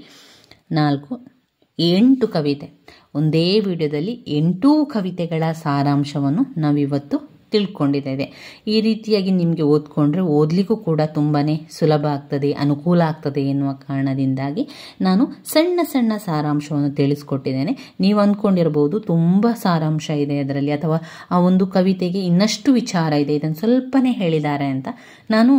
8 ಕವಿತೆ. ಒಂದೇ ವಿಡಿಯೋದಲ್ಲಿ 8 ಕವಿತೆಗಳ ಸಾರಾಂಶವನ್ನು ನಾವಿವತ್ತು ತಿಳ್ಕೊಂಡಿದ್ದೇವೆ. ಈ ರೀತಿಯಾಗಿ ನಿಮಗೆ ಓದ್ಕೊಂಡ್ರೆ ಓದಲಿಕ್ಕೂ ಕೂಡ ತುಂಬಾ ಸುಲಭ ಆಗ್ತದೆ, ಅನುಕೂಲ ಆಗ್ತದೆ ಎನ್ನುವ ಕಾರಣದಿಂದಾಗಿ ನಾನು ಸಣ್ಣ ಸಾರಾಂಶವನ್ನು ತಿಳಿಸ್ಕೊಟ್ಟಿದ್ದೇನೆ. ನೀವು ಅಂದ್ಕೊಂಡಿರ್ಬೋದು ತುಂಬ ಸಾರಾಂಶ ಇದೆ ಅದರಲ್ಲಿ, ಅಥವಾ ಆ ಒಂದು ಕವಿತೆಗೆ ಇನ್ನಷ್ಟು ವಿಚಾರ ಇದೆ, ಇದನ್ನು ಸ್ವಲ್ಪನೇ ಹೇಳಿದ್ದಾರೆ ಅಂತ. ನಾನು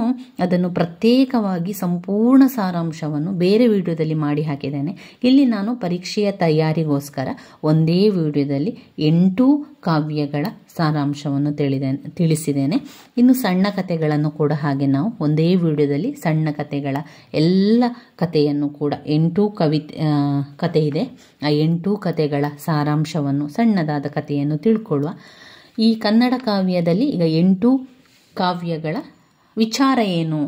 ಅದನ್ನು ಪ್ರತ್ಯೇಕವಾಗಿ ಸಂಪೂರ್ಣ ಸಾರಾಂಶವನ್ನು ಬೇರೆ ವಿಡಿಯೋದಲ್ಲಿ ಮಾಡಿ ಹಾಕಿದ್ದೇನೆ. ಇಲ್ಲಿ ನಾನು ಪರೀಕ್ಷೆಯ ತಯಾರಿಗೋಸ್ಕರ ಒಂದೇ ವಿಡಿಯೋದಲ್ಲಿ 8 ಕಾವ್ಯಗಳ ಸಾರಾಂಶವನ್ನು ತಿಳಿಸಿದ್ದೇನೆ. ಇನ್ನು ಸಣ್ಣ ಕಥೆಗಳನ್ನು ಕೂಡ ಹಾಗೆ ನಾವು ಒಂದೇ ವಿಡಿಯೋದಲ್ಲಿ ಸಣ್ಣ ಕಥೆಗಳ ಎಲ್ಲ ಕಥೆಯನ್ನು ಕೂಡ 8 ಕಥೆ ಇದೆ, ಆ 8 ಕಥೆಗಳ ಸಾರಾಂಶವನ್ನು ಸಣ್ಣದಾದ ಕಥೆಯನ್ನು ತಿಳ್ಕೊಳ್ಳುವ. ಈ ಕನ್ನಡ ಕಾವ್ಯದಲ್ಲಿ ಈಗ 8 ಕಾವ್ಯಗಳ ವಿಚಾರ ಏನು,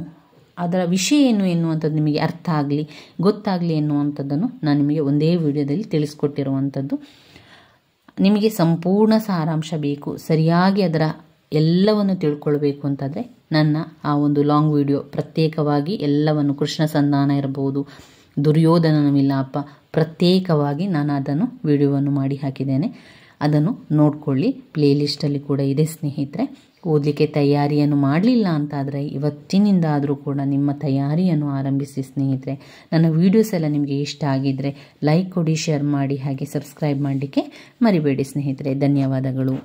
ಅದರ ವಿಷಯ ಏನು ಎನ್ನುವಂಥದ್ದು ನಿಮಗೆ ಅರ್ಥ ಆಗಲಿ, ಗೊತ್ತಾಗಲಿ ಎನ್ನುವಂಥದ್ದನ್ನು ನಾನು ನಿಮಗೆ ಒಂದೇ ವಿಡಿಯೋದಲ್ಲಿ ತಿಳಿಸ್ಕೊಟ್ಟಿರುವಂಥದ್ದು. ನಿಮಗೆ ಸಂಪೂರ್ಣ ಸಾರಾಂಶ ಬೇಕು, ಸರಿಯಾಗಿ ಅದರ ಎಲ್ಲವನ್ನು ತಿಳ್ಕೊಳ್ಬೇಕು ಅಂತಂದರೆ ನನ್ನ ಆ ಒಂದು ಲಾಂಗ್ ವಿಡಿಯೋ ಪ್ರತ್ಯೇಕವಾಗಿ ಎಲ್ಲವನ್ನು, ಕೃಷ್ಣ ಸಂಧಾನ ಇರ್ಬೋದು, ದುರ್ಯೋಧನನ ವಿಲಾಪ, ಪ್ರತ್ಯೇಕವಾಗಿ ನಾನು ಅದನ್ನು ವಿಡಿಯೋವನ್ನು ಮಾಡಿ ಹಾಕಿದ್ದೇನೆ. ಅದನ್ನು ನೋಡಿಕೊಳ್ಳಿ. ಪ್ಲೇಲಿಸ್ಟಲ್ಲಿ ಕೂಡ ಇದೆ ಸ್ನೇಹಿತರೆ. ಓದಲಿಕ್ಕೆ ತಯಾರಿಯನ್ನು ಮಾಡಲಿಲ್ಲ ಅಂತಾದರೆ ಇವತ್ತಿನಿಂದ ಆದರೂ ಕೂಡ ನಿಮ್ಮ ತಯಾರಿಯನ್ನು ಆರಂಭಿಸಿ ಸ್ನೇಹಿತರೆ. ನನ್ನ ವೀಡಿಯೋಸ್ ಎಲ್ಲ ನಿಮಗೆ ಇಷ್ಟ ಆಗಿದ್ದರೆ ಲೈಕ್ ಕೊಡಿ, ಶೇರ್ ಮಾಡಿ, ಹಾಗೆ ಸಬ್ಸ್ಕ್ರೈಬ್ ಮಾಡಲಿಕ್ಕೆ ಮರಿಬೇಡಿ ಸ್ನೇಹಿತರೆ. ಧನ್ಯವಾದಗಳು.